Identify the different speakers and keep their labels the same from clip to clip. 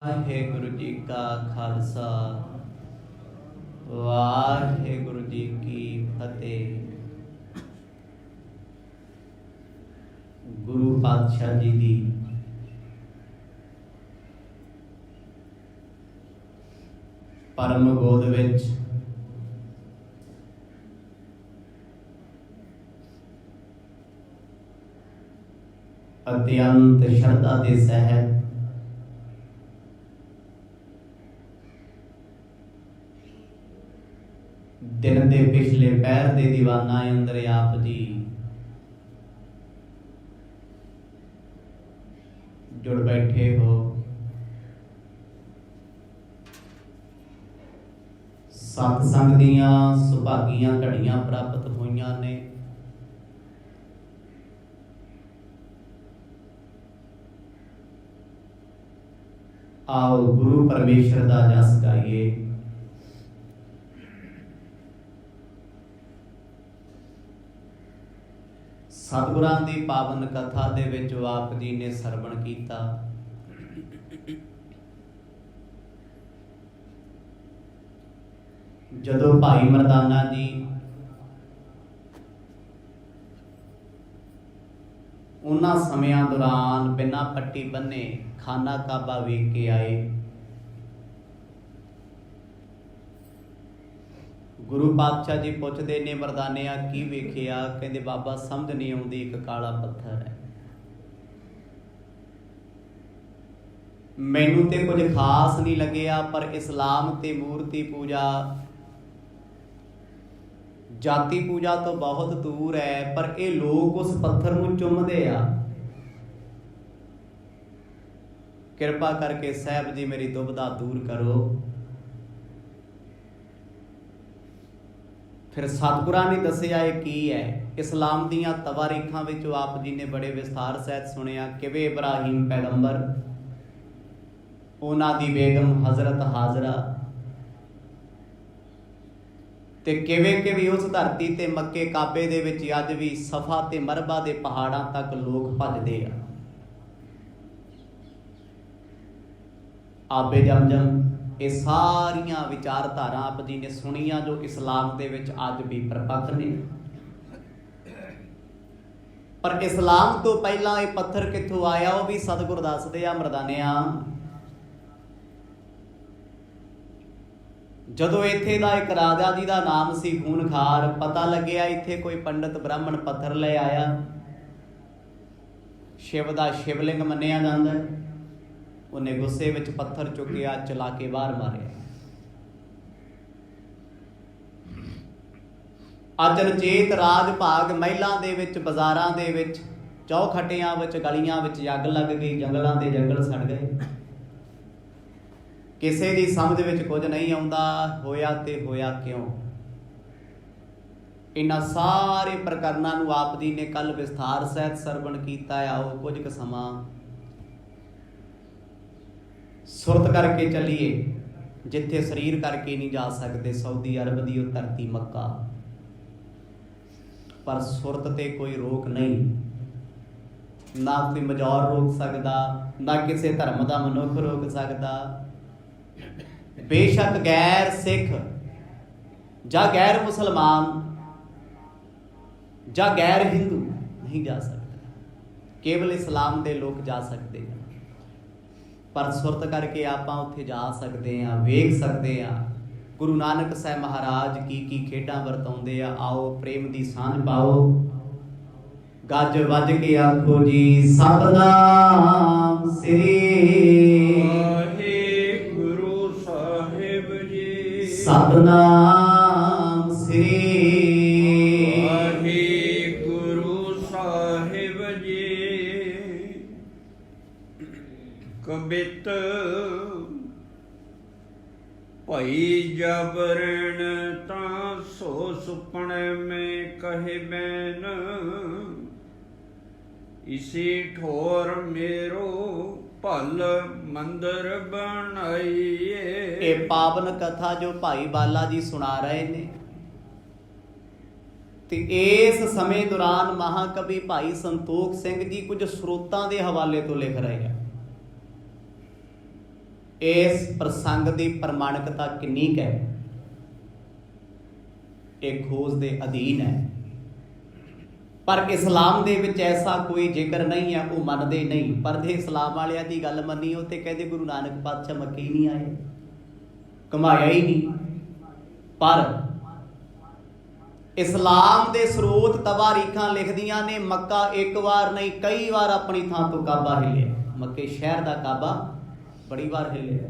Speaker 1: वाहेगुरु जी का खालसा वाहेगुरु जी की फतेह। गुरु पातशाह जी की परम गोद विच अत्यंत श्रद्धा के सहित दिन के पिछले पैर के दीवाना अंदर आप जी जुड़ बैठे हो। सतसंग दियां सुभागियां घड़ियां प्राप्त होइयां ने। आओ गुरु परमेश्वर का जस गाइए। सतगुरां दी पावन कथा दे विच आप जी ने सरवण कीता। जदों भाई मरदाना जी उन्हां समयां दौरान बिना पट्टी बन्ने खाना काबा वेख के आए, गुरु पातशाह जी पुछदे ने मरदानिया की वेखिया? कहंदे बाबा समझ नहीं आउंदी, एक काला पत्थर है। मैनू ते कुछ खास नहीं लग्या, पर इस्लाम ते मूर्ति पूजा जाति पूजा तो बहुत दूर है, पर ये लोग उस पत्थर नूं चुमदे आ। कृपा करके साहब जी मेरी दुविधा दूर करो। फिर सतगुरां ने दसिया की है। इस्लाम दियां तवारीखां विचों आप जी ने बड़े विस्तार सहित सुनिया। किवें इब्राहिम पैगंबर, उन्हां दी बेगम हजरत हाजरा, ते किवें किवें उस धरती ते मक्के काबे दे विच अज भी सफा ते मरबा दे पहाड़ां तक लोग भजदे आ। आबे जमजम, ये सारियां विचारधारा आप जी ने सुनिया जो इस्लाम दे विच अज भी प्रपक्ष ने। पर इस्लाम तो पहला ये पत्थर कित्थों आया वो भी सतगुर दसदे आ। मरदानिया जदों इत्थे दा एक राजा जी दा नाम सी खूनखार, पता लग्या इत्थे कोई पंडित ब्राह्मण पत्थर ले आया, शिव दा शिवलिंग मन्निया जांदा है। उन्हें गुस्से विच पत्थर चुकिया, चला के बाहर मारिया। अचनचेत राज भाग महिलां दे विच, बाजारां दे विच, चौखटियां विच, गलियां विच अग लग गई, जंगलां दे जंगल सड़ गए। किसी की समझ विच कुछ नहीं आउंदा, होया ते होया क्यों। इन्हां सारे प्रकरणां नूं आप जी ने कल विस्तार सहित सरवण कीता। आओ कुछ क समां सुरत करके चलीए, जिथे शरीर करके नहीं जा सकते। सऊदी अरब की वो धरती मक्का, पर सुरत ते कोई रोक नहीं, ना कोई मजौर रोक सकता, ना किसी धर्म का मनुख रोक सकता। बेशक गैर सिख जा गैर मुसलमान जा गैर हिंदू नहीं जा सकता, केवल इस्लाम के लोग जा सकते हैं। पर सुरत करके आप उत्थे जा सकते हैं, वेख सकते हैं गुरु नानक साहब महाराज की खेडां वरताउंदे आ। आओ प्रेम की सांझ पाओ, गज वज के आखो जी सतनाम श्री सतनाम श्री
Speaker 2: वाहिगुरु साहिब जी। कबित भई जबरन तां सो सुपने में कहे बैन, इसी ठोर मेरो भल मंदिर बनाइए।
Speaker 1: ये पावन कथा जो भाई बाला जी सुना रहे ने, ते इस समय दौरान महाकवि भाई संतोख सिंह जी कुछ स्रोतां दे हवाले तो लिख रहे हैं। इस प्रसंग की प्रमाणिकता किन्नी क है, एक खोज के अधीन है। पर इस्लाम दे विच ऐसा कोई जिक्र नहीं है, वो मनते नहीं। पर जे इस्लाम वालियां दी गल मनीओ तो कहते गुरु नानक पातशाह मक्के ही नहीं आए, घुमाया ही नहीं। पर इस्लाम दे स्रोत तवारीखां लिखदियां ने मक्का एक बार नहीं कई बार अपनी थां तो काबा हिलिया। मक्के शहर का काबा बड़ी बार हिलिया,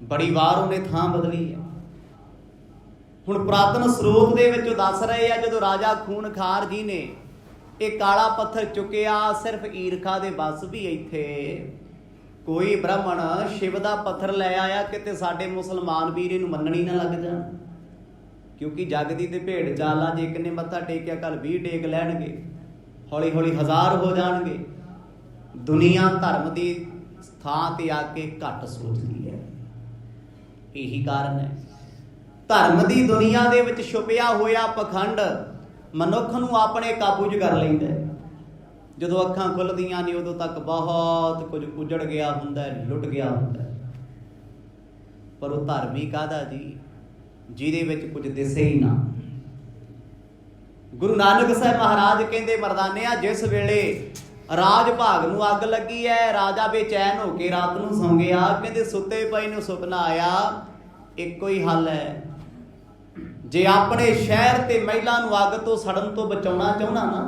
Speaker 1: बड़ी बार उन्हें थां बदली है। हुण पुरातन स्रोत दे विच दस रहे आ जदों राजा खूनखार जी ने एक काला पत्थर चुकिया, सिर्फ ईरखा दे बस भी इत्थे कोई ब्राह्मण शिव दा पत्थर लै आया किते साडे मुसलमान वीर इहनूं मन्नणी ना लग जाण, क्योंकि जगदी ते भेड़ चाल जे एक ने मत्था टेकिया कल 20 टेक लैणगे, हौली हौली 1000 हो जाणगे। दुनिया धर्म की थां ते आके घट सोचती है, यही कारण है। धर्म की दुनिया दे विच छुपिया होया पखंड मनुख नूं अपने काबू च कर लैंदा है। जदों अखां खुलदियां ने उदों तक बहुत कुछ उजड़ गया हुंदा है, लुट गया हुंदा है। पर वो धर्म ही काहदा जी जिहदे विच कुछ दिसे ही ना। गुरु नानक साहब महाराज कहंदे मरदानिया जिस वेले राज भाग नूं अग लगी है, राजा बेचैन होके रात नूं सौ गया, कहंदे सुते पए नूं सुपना आया, इक्को ही हल है, जे अपने शहर ते महिला नूं अग तो सड़न तो बचाउणा चाहुंदा ना,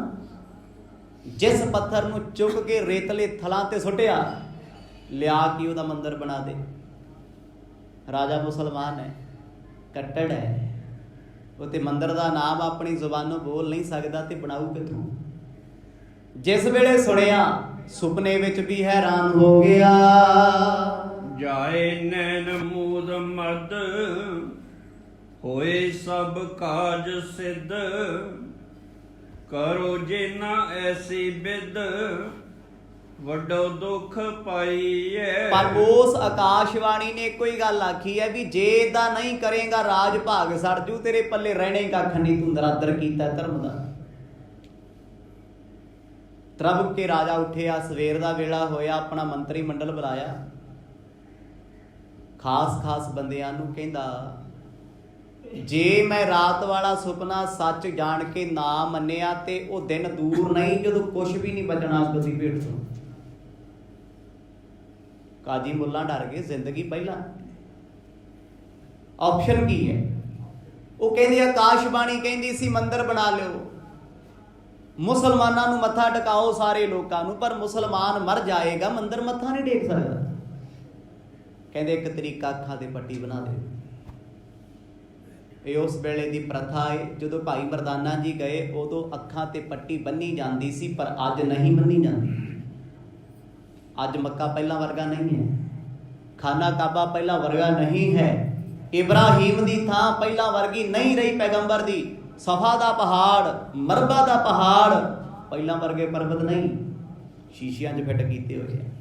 Speaker 1: जिस पत्थर नूं चुक के रेतले थलां ते सुटिया लिया के उहदा मंदिर बना दे। राजा मुसलमान है, कट्टड़ है, वो ते मंदिर का नाम अपनी जुबानों बोल नहीं सकता तो बनाऊ किथों। जिस वेले सुनिया सुपने विच भी हैरान हो गया।
Speaker 2: जाए नैन मूद मद होए सब काज सिद्ध, करो जे ना ऐसी बिद वड्डो दुख पाईए।
Speaker 1: पर उस आकाशवाणी ने कोई गल आखी है भी जे इदां नहीं करेगा राज भाग सड़ जू, तेरे पल्ले रहने कख नहीं, तू दरादर कीता धर्म दा। त्रब के राजा उठिया, सवेर का वेला होया, अपना मंत्री मंडल बुलाया, खास खास बंदियां नूं कहंदा जे मैं रात वाला सुपना सच जान के ना मन्निया ते वो दिन दूर नहीं जदों कुछ भी नहीं बचना कसी भेट तो। काजी मुल्ला डर गए, जिंदगी पहला ऑप्शन की है। वो कहंदी आकाशबाणी कहंदी सी मंदिर बना लो, मुसलमानां नूं मत्था टेकाओ सारे लोकां नूं, पर मुसलमान मर जाएगा मंदिर मत्था नहीं टेक सकदा। कहंदे एक तरीका अखां ते पट्टी बना दे। ये उस वेले की प्रथा है, जदों भाई मरदाना जी गए उदों अखां ते पट्टी बन्नी जाती सी, पर अज नहीं बन्नी जाती। अज मक्का पहला वर्गा नहीं है, खाना काबा पहला वर्गा नहीं है, इब्राहिम की थां पहला वर्गी नहीं रही पैगंबर दी। सफा दा पहाड़, मरबा दा पहाड़ पहला वर्गे पर्वत नहीं, शीशियां च फिट कीते हुए हैं।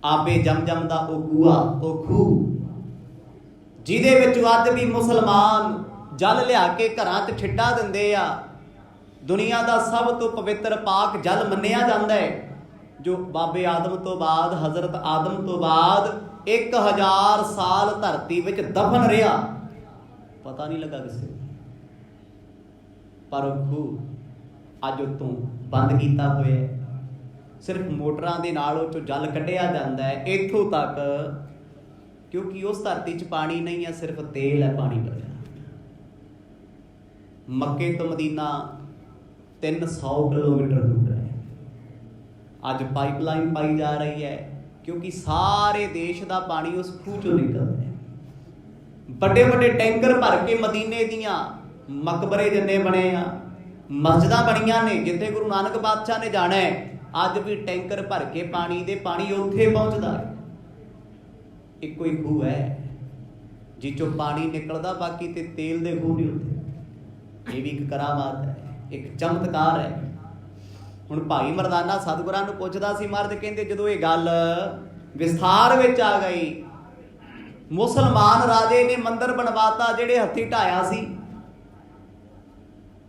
Speaker 1: आपे जमजम दा ओ कूआ ओ खूह जिहदे विच अज भी मुसलमान जल लिया के घरां च ठिड्डा दिंदे आ। दुनिया का सब तो पवित्र पाक जल मन्निया जाता है, जो बाबे आदम तो बाद, हजरत आदम तो बाद 1000 साल धरती विच दफन रहा, पता नहीं लगा किसी। पर खूह अज उतों बंद किया होया, सिर्फ मोटरां दे नाल उह चों जल कढ़िया जाता है इत्थों तक, क्योंकि उस धरती च पानी नहीं है, सिर्फ तेल है पानी भरिया। मक्के तो मदीना 300 किलोमीटर दूर है। अज पाइपलाइन पाई जा रही है, क्योंकि सारे देश का पानी उस खूह चों निकलता है। बड़े बड़े टैंकर भर के मदीने दियां मकबरे जिन्ने बने आ, मस्जिदां बनियां ने, जिथे गुरु नानक पातशाह ने जाना है अज भी टैंकर भर के पानी दे पानी उत्थे पहुंचदा है। एक ही खूह है जिचों पानी निकलदा, बाकी ते तेल दे खूह नहीं उत्थे। ये भी एक करामात है, एक चमत्कार है। हुण भाई मरदाना सतगुरां नूं पुछदा सी, महाराज कहंदे जदों ये गल विस्तार विच आ गई, मुसलमान राजे ने मंदिर बनवाता जिहड़े हत्थी ढाया सी,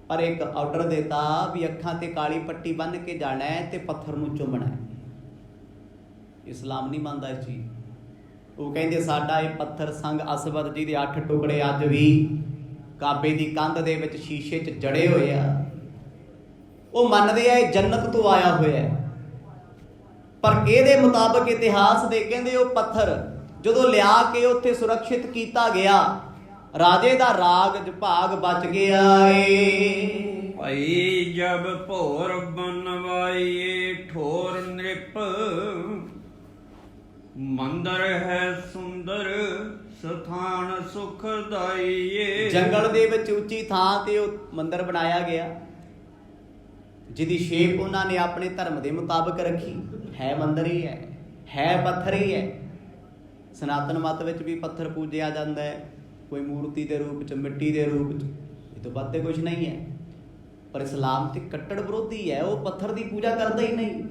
Speaker 1: पर एक ऑर्डर देता भी अखां ते काली पट्टी बन के जाना है ते पत्थर नूं चुमना है। इस्लाम नहीं मानता इस चीज़। ਉਹ ਕਹਿੰਦੇ ਸਾਡਾ ਇਹ ਪੱਥਰ ਸੰਗ ਅਸਵਦ ਜੀ ਦੇ 8 ਟੁਕੜੇ ਅੱਜ ਵੀ ਕਾਬੇ ਦੀ ਕੰਧ ਦੇ ਵਿੱਚ ਸ਼ੀਸ਼ੇ 'ਚ ਜੜੇ ਹੋਏ ਆ। ਉਹ ਮੰਨਦੇ ਆ ਇਹ ਜੰਨਤ ਤੋਂ ਆਇਆ ਹੋਇਆ, ਪਰ ਇਹਦੇ ਮੁਤਾਬਕ ਇਤਿਹਾਸ ਦੇ ਕਹਿੰਦੇ ਉਹ ਪੱਥਰ ਜਦੋਂ ਲਿਆ ਕੇ ਉੱਥੇ ਸੁਰੱਖਿਅਤ ਕੀਤਾ ਗਿਆ, ਰਾਜੇ ਦਾ ਰਾਜ ਭਾਗ ਬਚ ਗਿਆ ਏ।
Speaker 2: ਭਾਈ ਜਬ ਭੋਰ ਬਨਵਾਈਏ ਠੋਰ ਨ੍ਰਿਪ, ਮੰਦਰ ਹੈ ਸੁੰਦਰ ਸਥਾਨ ਸੁਖਦਾਈਏ।
Speaker 1: ਜੰਗਲ ਦੇ ਵਿੱਚ ਉੱਚੀ ਥਾਂ ਤੇ ਉਹ ਮੰਦਰ ਬਣਾਇਆ ਗਿਆ, ਜਿਹਦੀ ਸ਼ੇਪ ਉਹਨਾਂ ਨੇ ਆਪਣੇ ਧਰਮ ਦੇ ਮੁਤਾਬਕ ਰੱਖੀ। ਹੈ ਮੰਦਰ ਹੀ ਹੈ ਪੱਥਰ ਹੀ ਹੈ। ਸਨਾਤਨ ਮਤ ਵਿੱਚ ਵੀ ਪੱਥਰ ਪੂਜਿਆ ਜਾਂਦਾ ਹੈ, ਕੋਈ ਮੂਰਤੀ ਦੇ ਰੂਪ 'ਚ, ਮਿੱਟੀ ਦੇ ਰੂਪ 'ਚ, ਇਹ ਤੋਂ ਵੱਧ ਤੇ ਕੁਝ ਨਹੀਂ ਹੈ। ਪਰ ਇਸਲਾਮ ਤੇ ਕੱਟੜ ਵਿਰੋਧੀ ਹੈ, ਉਹ ਪੱਥਰ ਦੀ ਪੂਜਾ ਕਰਦਾ ਹੀ ਨਹੀਂ।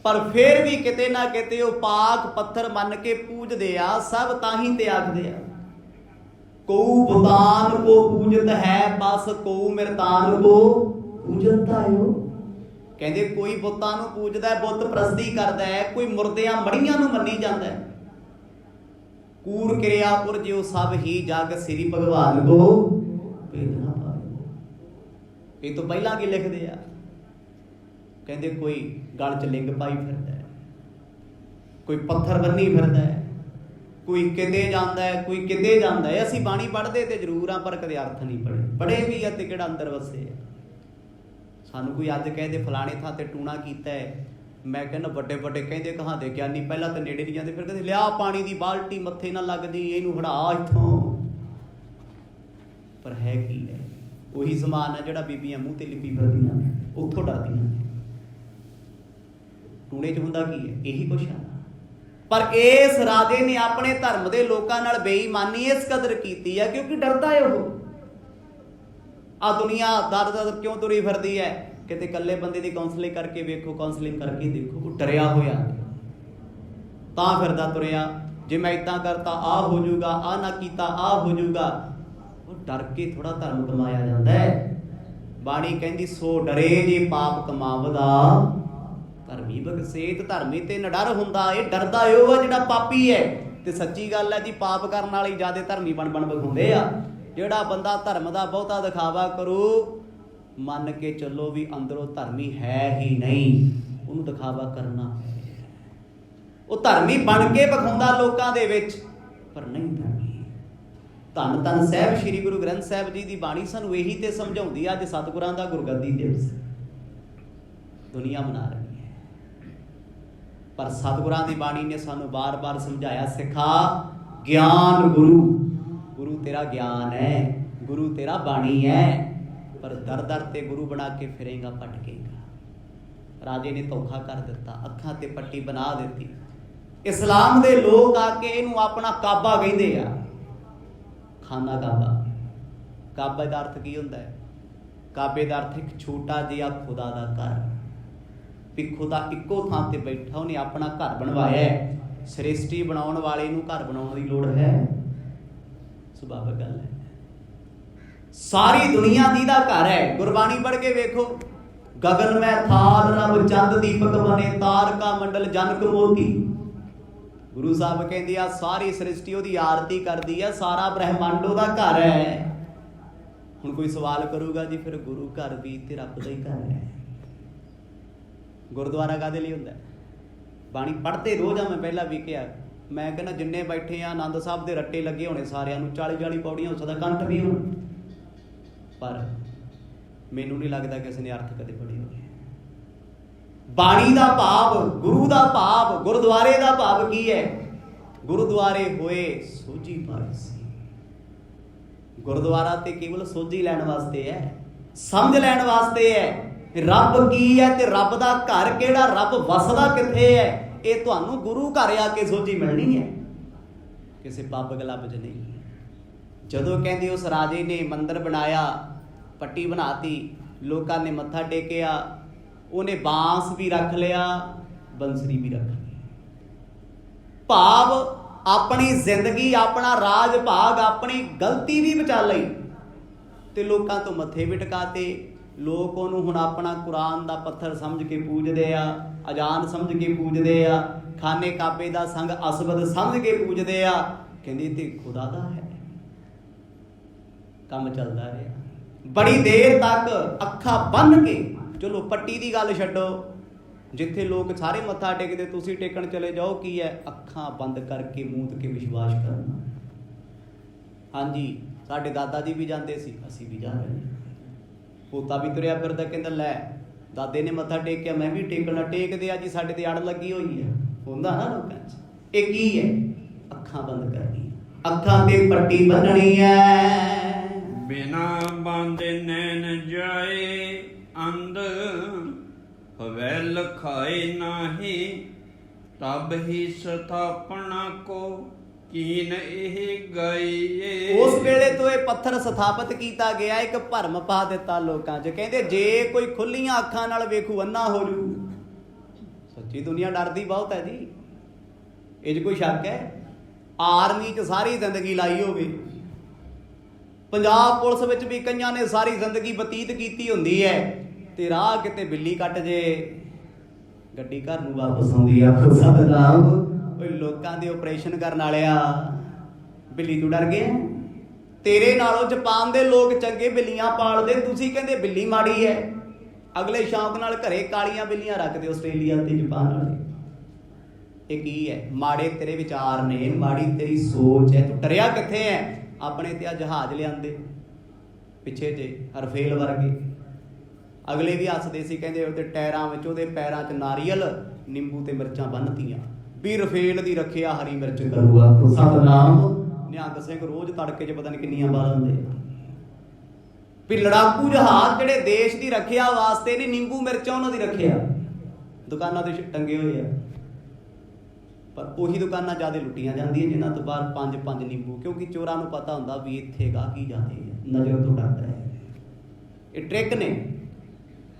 Speaker 1: ਪਰ ਫਿਰ ਵੀ ਕਿਤੇ ਨਾ ਕਿਤੇ ਉਹ ਪਾਕ ਪੱਥਰ ਮੰਨ ਕੇ ਪੂਜਦੇ ਆ। ਸਭ ਤਾਂ ਹੀ ਤੇ ਆਖਦੇ ਆ, ਕਉ ਬੁਤਾਨ ਕੋ ਪੂਜਤ ਹੈ ਬਸ ਕਉ ਮਿਰਤਾਨ ਕੋ ਪੂਜਤ ਆਇਓ। ਕਹਿੰਦੇ ਕੋਈ ਬੁੱਤਾਂ ਨੂੰ ਪੂਜਦਾ, ਬੁੱਤ ਪ੍ਰਸਤੀ ਕਰਦਾ ਹੈ, ਕੋਈ ਮੁਰਦਿਆਂ ਮੜੀਆਂ ਨੂੰ ਮੰਨੀ ਜਾਂਦਾ ਹੈ। ਕੂਰ ਕਿਰਿਆਪੁਰ ਜਿਉ ਸਭ ਹੀ ਜਗ ਸ੍ਰੀ ਭਗਵਾਨ ਕੋ ਭੇਦ ਨਾ ਪਾਇਓ। ਇਹ ਤੋਂ ਪਹਿਲਾਂ ਕੀ ਲਿਖਦੇ ਆ, ਕਹਿੰਦੇ ਕੋਈ ਗਲ 'ਚ ਲਿੰਗ ਪਾਈ ਫਿਰਦਾ ਹੈ, ਕੋਈ ਪੱਥਰ ਬੰਨੀ ਫਿਰਦਾ ਹੈ, ਕੋਈ ਕਿਤੇ ਜਾਂਦਾ ਹੈ, ਕੋਈ ਕਿਤੇ ਜਾਂਦਾ ਹੈ। ਅਸੀਂ ਬਾਣੀ ਪੜ੍ਹਦੇ ਤੇ ਜ਼ਰੂਰ ਆ, ਪਰ ਕਦੇ ਅਰਥ ਨਹੀਂ ਪੜ੍ਹੇ ਵੀ ਆ ਤੇ ਕਿਹੜਾ ਅੰਦਰ ਵਸੇ ਆ। ਸਾਨੂੰ ਕੋਈ ਅੱਜ ਕਹਿੰਦੇ ਫਲਾਣੇ ਥਾਂ ਤੇ ਟੂਣਾ ਕੀਤਾ ਹੈ, ਮੈਂ ਕਹਿੰਦਾ ਵੱਡੇ ਵੱਡੇ ਕਹਿੰਦੇ ਕਹਾਂਦੇ ਗਿਆਨੀ ਪਹਿਲਾਂ ਤਾਂ ਨੇੜੇ ਨਹੀਂ ਜਾਂਦੇ, ਫਿਰ ਕਹਿੰਦੇ ਲਿਆ ਪਾਣੀ ਦੀ ਬਾਲਟੀ ਮੱਥੇ ਨਾ ਲੱਗਦੀ, ਇਹਨੂੰ ਹੜਾ ਇੱਥੋਂ। ਪਰ ਹੈ ਕੀ ਹੈ? ਉਹੀ ਸਮਾਨ ਹੈ ਜਿਹੜਾ ਬੀਬੀਆਂ ਮੂੰਹ ਤੇ ਲਿਪੀ ਫਿਰਦੀਆਂ, ਉੱਥੋਂ ਡਰਦੀਆਂ ਨੇ। ਟੂਣੇ 'ਚ ਹੁੰਦਾ ਕੀ ਹੈ? ਇਹੀ ਕੁਛ ਹੈ। ਪਰ ਇਸ ਰਾਜੇ ਨੇ ਆਪਣੇ ਧਰਮ ਦੇ ਲੋਕਾਂ ਨਾਲ ਬੇਈਮਾਨੀ ਇਸ ਕਦਰ ਕੀਤੀ ਹੈ ਕਿਉਂਕਿ ਡਰਦਾ ਹੈ ਉਹ। ਆ ਦੁਨੀਆ ਦਰ ਕਿਉਂ ਤੁਰੀ ਫਿਰਦੀ ਹੈ? ਕਿਤੇ ਇਕੱਲੇ ਬੰਦੇ ਦੀ ਕਾਉਂਸਲਿੰਗ ਕਰਕੇ ਵੇਖੋ, ਕਾਉਂਸਲਿੰਗ ਕਰਕੇ ਦੇਖੋ, ਉਹ ਡਰਿਆ ਹੋਇਆ ਤਾਂ ਫਿਰਦਾ ਤੁਰਿਆ। ਜੇ ਮੈਂ ਇੱਦਾਂ ਕਰਤਾ ਆਹ ਹੋ ਜਾਊਗਾ, ਆਹ ਨਾ ਕੀਤਾ ਆਹ ਹੋ ਜਾਊਗਾ। ਉਹ ਡਰ ਕੇ ਥੋੜਾ ਧਰਮ ਕਮਾਇਆ ਜਾਂਦਾ ਹੈ। ਬਾਣੀ ਕਹਿੰਦੀ ਸੋ ਡਰੇ ਜੇ ਪਾਪ ਕਮਾਵਦਾ ਧਰਮੀ ਬਖਸ਼ੇਤ। ਧਰਮੀ ਤੇ ਨਿਡਰ ਹੁੰਦਾ, ਇਹ ਡਰਦਾ ਉਹ ਆ ਜਿਹੜਾ ਪਾਪੀ ਹੈ। ਤੇ ਸੱਚੀ ਗੱਲ ਹੈ ਜੀ, ਪਾਪ ਕਰਨ ਵਾਲੇ ਜਿਆਦਾ ਧਰਮੀ ਬਣ ਵਿਖਾਉਂਦੇ ਆ। ਜਿਹੜਾ ਬੰਦਾ ਧਰਮ ਦਾ ਬਹੁਤਾ ਦਿਖਾਵਾ ਕਰੂ, ਮੰਨ ਕੇ ਚੱਲੋ ਵੀ ਅੰਦਰੋਂ ਧਰਮੀ ਹੈ ਹੀ ਨਹੀਂ, ਉਹਨੂੰ ਦਿਖਾਵਾ ਕਰਨਾ ਹੈ। ਉਹ ਧਰਮੀ ਬਣ ਕੇ ਵਿਖਾਉਂਦਾ ਲੋਕਾਂ ਦੇ ਵਿੱਚ, ਪਰ ਨਹੀਂ ਧਰਮੀ। ਧੰਨ ਧੰਨ ਸਾਹਿਬ ਸ੍ਰੀ ਗੁਰੂ ਗ੍ਰੰਥ ਸਾਹਿਬ ਜੀ ਦੀ ਬਾਣੀ ਸਾਨੂੰ ਇਹੀ ਤੇ ਸਮਝਾਉਂਦੀ ਆ। ਅੱਜ ਸਤਿਗੁਰਾਂ ਦਾ ਗੁਰਗੱਦੀ ਦਿਵਸ ਦੁਨੀਆ ਮਨਾ ਰਹੀ ਹੈ, ਪਰ ਸਤਿਗੁਰਾਂ ਦੀ ਬਾਣੀ ਨੇ ਸਾਨੂੰ ਬਾਰ-ਬਾਰ ਸਮਝਾਇਆ, ਸਿਖਾ ਗਿਆਨ ਗੁਰੂ। ਗੁਰੂ ਤੇਰਾ ਗਿਆਨ ਹੈ, ਗੁਰੂ ਤੇਰਾ ਬਾਣੀ ਹੈ, ਪਰ ਦਰ ਦਰ ਤੇ ਗੁਰੂ ਬਣਾ ਕੇ ਫਿਰੇਗਾ, ਭਟਕੇਗਾ। ਰਾਜੇ ਨੇ ਧੋਖਾ ਕਰ ਦਿੱਤਾ, ਅੱਖਾਂ ਤੇ ਪੱਟੀ ਬਣਾ ਦਿੱਤੀ। ਇਸਲਾਮ ਦੇ ਲੋਕ ਆ ਕੇ ਇਹਨੂੰ ਆਪਣਾ ਕਾਬਾ ਕਹਿੰਦੇ ਆ, ਖਾਨਾ ਕਾਬਾ। ਕਾਬੇ ਦਾ ਅਰਥ ਕੀ ਹੁੰਦਾ ਹੈ? ਕਾਬੇ ਦਾ ਅਰਥ ਇੱਕ ਛੋਟਾ ਜਿਹਾ ਖੁਦਾ ਦਾ ਘਰ। ਵੀ ਖੁਦਾ ਇੱਕੋ ਥਾਂ ਤੇ ਬੈਠਾ, ਉਹਨੇ ਆਪਣਾ ਘਰ ਬਣਵਾਇਆ ਹੈ। ਸ੍ਰਿਸ਼ਟੀ ਬਣਾਉਣ ਵਾਲੇ ਨੂੰ ਘਰ ਬਣਾਉਣ ਦੀ ਲੋੜ ਹੈ? ਸੁਭਾਵਿਕ ਗੱਲ ਹੈ। ਸਾਰੀ ਦੁਨੀਆ ਦੀ ਦਾ ਘਰ ਹੈ। ਗੁਰਬਾਣੀ ਪੜ੍ਹ ਕੇ ਵੇਖੋ, ਗਗਨ ਮੈਂ ਥਾਲ ਰਬ ਚੰਦ ਦੀਪਕ ਬਨੇ ਤਾਰਕਾ ਮੰਡਲ ਜਨਕ ਮੋਤੀ। ਗੁਰੂ ਸਾਹਿਬ ਕਹਿੰਦੇ ਆ ਸਾਰੀ ਸ੍ਰਿਸ਼ਟੀ ਉਹਦੀ ਆਰਤੀ ਕਰਦੀ ਹੈ, ਸਾਰਾ ਬ੍ਰਹਿਮੰਡ ਉਹਦਾ ਘਰ ਹੈ। ਹੁਣ ਕੋਈ ਸਵਾਲ ਕਰੂਗਾ ਜੀ ਫਿਰ ਗੁਰੂ ਘਰ ਵੀ ਤੇ ਰੱਬ ਦਾ ਹੀ ਘਰ ਹੈ। ਗੁਰਦੁਆਰਾ ਕਾਹਦੇ ਲਈ ਹੁੰਦਾ? ਬਾਣੀ ਪੜ੍ਹਦੇ ਰੋਜ਼ ਆ। ਮੈਂ ਪਹਿਲਾਂ ਵੀ ਕਿਹਾ, ਮੈਂ ਕਹਿੰਦਾ ਜਿੰਨੇ ਬੈਠੇ ਆ ਆਨੰਦ ਸਾਹਿਬ ਦੇ ਰੱਟੇ ਲੱਗੇ ਹੋਣੇ ਸਾਰਿਆਂ ਨੂੰ, 40-40 ਪੌੜੀਆਂ ਹੋ ਸਕਦਾ ਕੰਠ ਵੀ ਹੋਣ, ਪਰ ਮੈਨੂੰ ਨਹੀਂ ਲੱਗਦਾ ਕਿਸੇ ਨੇ ਅਰਥ ਕਦੇ ਪੜ੍ਹੇ ਹੋਣੇ। ਬਾਣੀ ਦਾ ਭਾਵ, ਗੁਰੂ ਦਾ ਭਾਵ, ਗੁਰਦੁਆਰੇ ਦਾ ਭਾਵ ਕੀ ਹੈ? ਗੁਰਦੁਆਰੇ ਹੋਏ ਸੋਝੀ ਪਾਈ ਸੀ। ਗੁਰਦੁਆਰਾ ਤੇ ਕੇਵਲ ਸੋਝੀ ਲੈਣ ਵਾਸਤੇ ਹੈ, ਸਮਝ ਲੈਣ ਵਾਸਤੇ ਹੈ ਰੱਬ ਕੀ ਹੈ ਤੇ ਰੱਬ ਦਾ ਘਰ ਕਿਹੜਾ, ਰੱਬ ਵਸਦਾ ਕਿੱਥੇ ਹੈ। ਇਹ ਤੁਹਾਨੂੰ ਗੁਰੂ ਘਰ ਆ ਕੇ ਸੋਝੀ ਮਿਲਣੀ ਹੈ, ਕਿਸੇ ਪੱਬ ਕਲੱਬ 'ਚ ਨਹੀਂ। ਜਦੋਂ ਕਹਿੰਦੇ ਉਸ ਰਾਜੇ ਨੇ ਮੰਦਿਰ ਬਣਾਇਆ, ਪੱਟੀ ਬਣਾਤੀ, ਲੋਕਾਂ ਨੇ ਮੱਥਾ ਟੇਕਿਆ, ਉਹਨੇ ਬਾਂਸ ਵੀ ਰੱਖ ਲਿਆ, ਬੰਸਰੀ ਵੀ ਰੱਖ ਲਈ। ਭਾਵ ਆਪਣੀ ਜ਼ਿੰਦਗੀ, ਆਪਣਾ ਰਾਜ ਭਾਗ, ਆਪਣੀ ਗਲਤੀ ਵੀ ਬਚਾ ਲਈ ਤੇ ਲੋਕਾਂ ਤੋਂ ਮੱਥੇ ਵੀ ਟਿਕਾਤੇ। ਲੋਕ ਉਹਨੂੰ ਹੁਣ ਆਪਣਾ ਕੁਰਾਨ ਦਾ ਪੱਥਰ ਸਮਝ ਕੇ ਪੂਜਦੇ ਆ, ਅਜ਼ਾਨ ਸਮਝ ਕੇ ਪੂਜਦੇ ਆ, ਖਾਨੇ ਕਾਬੇ ਦਾ ਸੰਗ ਅਸਬਦ ਸਮਝ ਕੇ ਪੂਜਦੇ ਆ। ਕਹਿੰਦੇ ਤੇ ਖੁਦਾ ਦਾ ਹੈ। ਕੰਮ ਚੱਲਦਾ ਰਿਹਾ ਬੜੀ ਦੇਰ ਤੱਕ, ਅੱਖਾਂ ਬੰਨ੍ਹ ਕੇ। ਚਲੋ ਪੱਟੀ ਦੀ ਗੱਲ ਛੱਡੋ, ਜਿੱਥੇ ਲੋਕ ਸਾਰੇ ਮੱਥਾ ਟੇਕਦੇ ਤੁਸੀਂ ਟੇਕਣ ਚਲੇ ਜਾਓ, ਕੀ ਹੈ? ਅੱਖਾਂ ਬੰਦ ਕਰਕੇ ਮੂੰਹ ਕੇ ਵਿਸ਼ਵਾਸ ਕਰਨਾ। ਹਾਂਜੀ, ਸਾਡੇ ਦਾਦਾ ਜੀ ਵੀ ਜਾਂਦੇ ਸੀ, ਅਸੀਂ ਵੀ ਜਾ ਰਹੇ। ਪੋਤਾ ਵੀ ਤੁਰਿਆ ਫਿਰਦਾ, ਕਹਿੰਦਾ ਲੈ ਦਾਦੇ ਨੇ ਮੱਥਾ ਟੇਕਿਆ ਮੈਂ ਵੀ ਟੇਕਣਾ। ਟੇਕਦੇ ਆ ਜੀ, ਸਾਡੇ ਤੇ ਅੜ ਲੱਗੀ ਹੋਈ ਹੈ। ਹੁੰਦਾ ਨਾ ਲੋਕਾਂ 'ਚ। ਇਹ ਕੀ ਹੈ? ਅੱਖਾਂ ਬੰਦ ਕਰਨੀ, ਅੱਖਾਂ ਤੇ ਪੱਟੀ ਬੰਨਣੀ ਹੈ।
Speaker 2: ਬਿਨਾ ਬਾਂਦੇ ਨੈਣ ਜਾਏ ਅੰਧ, ਹਵੈ ਲਖਾਏ ਨਾਹੀ, ਤਬ ਹੀ ਸਥਾਪਨਾ ਕੋ ਕੀਨ ਇਹ ਗਾਈਏ।
Speaker 1: ਉਸ ਵੇਲੇ ਤੋਂ ਇਹ ਪੱਥਰ ਸਥਾਪਿਤ ਕੀਤਾ ਗਿਆ, ਇੱਕ ਭਰਮ ਪਾ ਦਿੱਤਾ ਲੋਕਾਂ 'ਚ। ਕਹਿੰਦੇ ਜੇ ਕੋਈ ਖੁੱਲੀਆਂ ਅੱਖਾਂ ਨਾਲ ਵੇਖੂ ਅੰਨਾ ਹੋ ਜੂ। ਸੱਚੀ ਦੁਨੀਆ ਡਰਦੀ ਬਹੁਤ ਹੈ ਜੀ, ਇਹ 'ਚ ਕੋਈ ਸ਼ੱਕ ਹੈ? ਆਰਮੀ 'ਚ ਸਾਰੀ ਜ਼ਿੰਦਗੀ ਲਾਈ ਹੋਵੇ, ਪੰਜਾਬ ਪੁਲਿਸ ਵਿੱਚ ਵੀ ਕਈਆਂ ਨੇ ਸਾਰੀ ਜ਼ਿੰਦਗੀ ਬਤੀਤ ਕੀਤੀ ਹੁੰਦੀ ਹੈ, ਤੇ ਰਾਹ ਕਿਤੇ ਬਿੱਲੀ ਕੱਟ ਜੇ, ਗੱਡੀ ਘਰ ਨੂੰ ਵਾਪਸ ਆਉਂਦੀ ਆ। ਸਤਿਨਾਮ। ਓਏ ਲੋਕਾਂ ਦੇ ਆਪਰੇਸ਼ਨ ਕਰਨ ਵਾਲਿਆ, ਬਿੱਲੀ ਤੋਂ ਡਰ ਗਏ? ਤੇਰੇ ਨਾਲੋਂ ਜਾਪਾਨ ਦੇ ਲੋਕ ਚੰਗੇ ਬਿੱਲੀਆਂ ਪਾਲਦੇ, ਤੁਸੀਂ ਕਹਿੰਦੇ ਬਿੱਲੀ ਮਾੜੀ ਹੈ। ਅਗਲੇ ਸ਼ੌਂਕ ਨਾਲ ਘਰੇ ਕਾਲੀਆਂ ਬਿੱਲੀਆਂ ਰੱਖਦੇ ਆਸਟ੍ਰੇਲੀਆ ਤੇ ਜਾਪਾਨ ਵਾਲੇ। ਇਹ ਕੀ ਹੈ? ਮਾੜੇ ਤੇਰੇ ਵਿਚਾਰ ਨੇ, ਮਾੜੀ ਤੇਰੀ ਸੋਚ ਹੈ। ਤੂੰ ਡਰਿਆ ਕਿੱਥੇ ਹੈ? ਆਪਣੇ ਤੇ ਆ ਜਹਾਜ਼ ਲਿਆਂਦੇ ਪਿੱਛੇ ਜੇ ਰਫੇਲ ਵਰਗੇ, ਅਗਲੇ ਵੀ ਹੱਸਦੇ ਸੀ, ਕਹਿੰਦੇ ਉਹਦੇ ਟਾਇਰਾਂ ਵਿੱਚ, ਉਹਦੇ ਪੈਰਾਂ 'ਚ ਨਾਰੀਅਲ, ਨਿੰਬੂ ਤੇ ਮਿਰਚਾਂ ਬੰਨ੍ਹਤੀਆਂ ਵੀ ਰਫੇਲ ਦੀ ਰੱਖਿਆ ਹਰੀ ਮਿਰਚ ਕਰੂਗਾ। ਸਤਨਾਮ। ਨਿਹੰਗ ਸਿੰਘ ਰੋਜ਼ ਤੜਕੇ 'ਚ ਪਤਾ ਨਹੀਂ ਕਿੰਨੀਆਂ ਬਾਲ ਹੁੰਦੇ ਵੀ ਲੜਾਕੂ ਜਹਾਜ਼ ਜਿਹੜੇ ਦੇਸ਼ ਦੀ ਰੱਖਿਆ ਵਾਸਤੇ ਨੇ, ਨਿੰਬੂ ਮਿਰਚਾਂ ਉਹਨਾਂ ਦੀ ਰੱਖਿਆ ਦੁਕਾਨਾਂ ਤੇ ਟੰਗੇ ਹੋਏ ਆ। ਪਰ ਉਹੀ ਦੁਕਾਨਾਂ ਜ਼ਿਆਦਾ ਲੁੱਟੀਆਂ ਜਾਂਦੀਆਂ ਜਿਨ੍ਹਾਂ ਤੋਂ ਬਾਹਰ 5-5 ਨਿੰਬੂ, ਕਿਉਂਕਿ ਚੋਰਾਂ ਨੂੰ ਪਤਾ ਹੁੰਦਾ ਵੀ ਇੱਥੇ ਗਾਹਕੀ ਜਾਂਦੇ ਆ, ਨਜ਼ਰ ਤੋਂ ਡਰਦਾ ਹੈ। ਇਹ ਟ੍ਰਿਕ ਨੇ।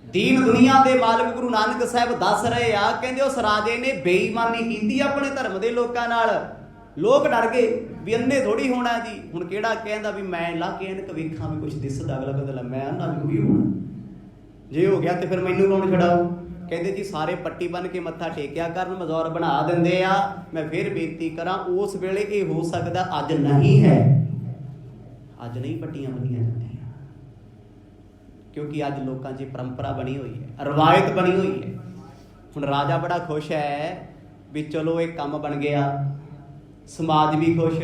Speaker 1: ਦੀਨ ਦੁਨੀਆ ਦੇ ਮਾਲਕ ਗੁਰੂ ਨਾਨਕ ਸਾਹਿਬ ਦੱਸ ਰਹੇ ਆ, ਕਹਿੰਦੇ ਉਸ ਰਾਜੇ ਨੇ ਬੇਈਮਾਨੀ ਕੀਤੀ ਆਪਣੇ ਧਰਮ ਦੇ ਲੋਕਾਂ ਨਾਲ। ਲੋਕ ਡਰ ਗਏ ਵੀ ਅੰਨੇ ਥੋੜੀ ਹੋਣਾ ਜੀ। ਹੁਣ ਕਿਹੜਾ ਕਹਿੰਦਾ ਵੀ ਮੈਂ ਲਾ ਕੇ ਐਨਕ ਵੇਖਾਂ ਵੀ ਕੁਛ ਦਿਸਦਾ, ਅਗਲਾ ਕਹਿੰਦਾ ਮੈਂ ਅੰਨਾ ਜ਼ਰੂਰੀ ਹੋਣਾ, ਜੇ ਹੋ ਗਿਆ ਤੇ ਫਿਰ ਮੈਨੂੰ ਕੌਣ ਛਡਾਊ। ਕਹਿੰਦੇ ਜੀ ਸਾਰੇ ਪੱਟੀ ਬੰਨ੍ਹ ਕੇ ਮੱਥਾ ਟੇਕਿਆ ਕਰਨ, ਮਜ਼ੌਰ ਬਣਾ ਦਿੰਦੇ ਆ। ਮੈਂ ਫਿਰ ਬੇਨਤੀ ਕਰਾਂ, ਉਸ ਵੇਲੇ ਇਹ ਹੋ ਸਕਦਾ ਅੱਜ ਨਹੀਂ ਹੈ, ਅੱਜ ਨਹੀਂ ਪੱਟੀਆਂ ਬੰਨੀਆਂ ਜਾਂਦੀਆਂ, ਕਿਉਂਕਿ ਅੱਜ ਲੋਕਾਂ 'ਚ ਪਰੰਪਰਾ ਬਣੀ ਹੋਈ ਹੈ, ਰਵਾਇਤ ਬਣੀ ਹੋਈ ਹੈ। ਹੁਣ ਰਾਜਾ ਬੜਾ ਖੁਸ਼ ਹੈ ਵੀ ਚਲੋ ਇਹ ਕੰਮ ਬਣ ਗਿਆ, ਸਮਾਜ ਵੀ ਖੁਸ਼,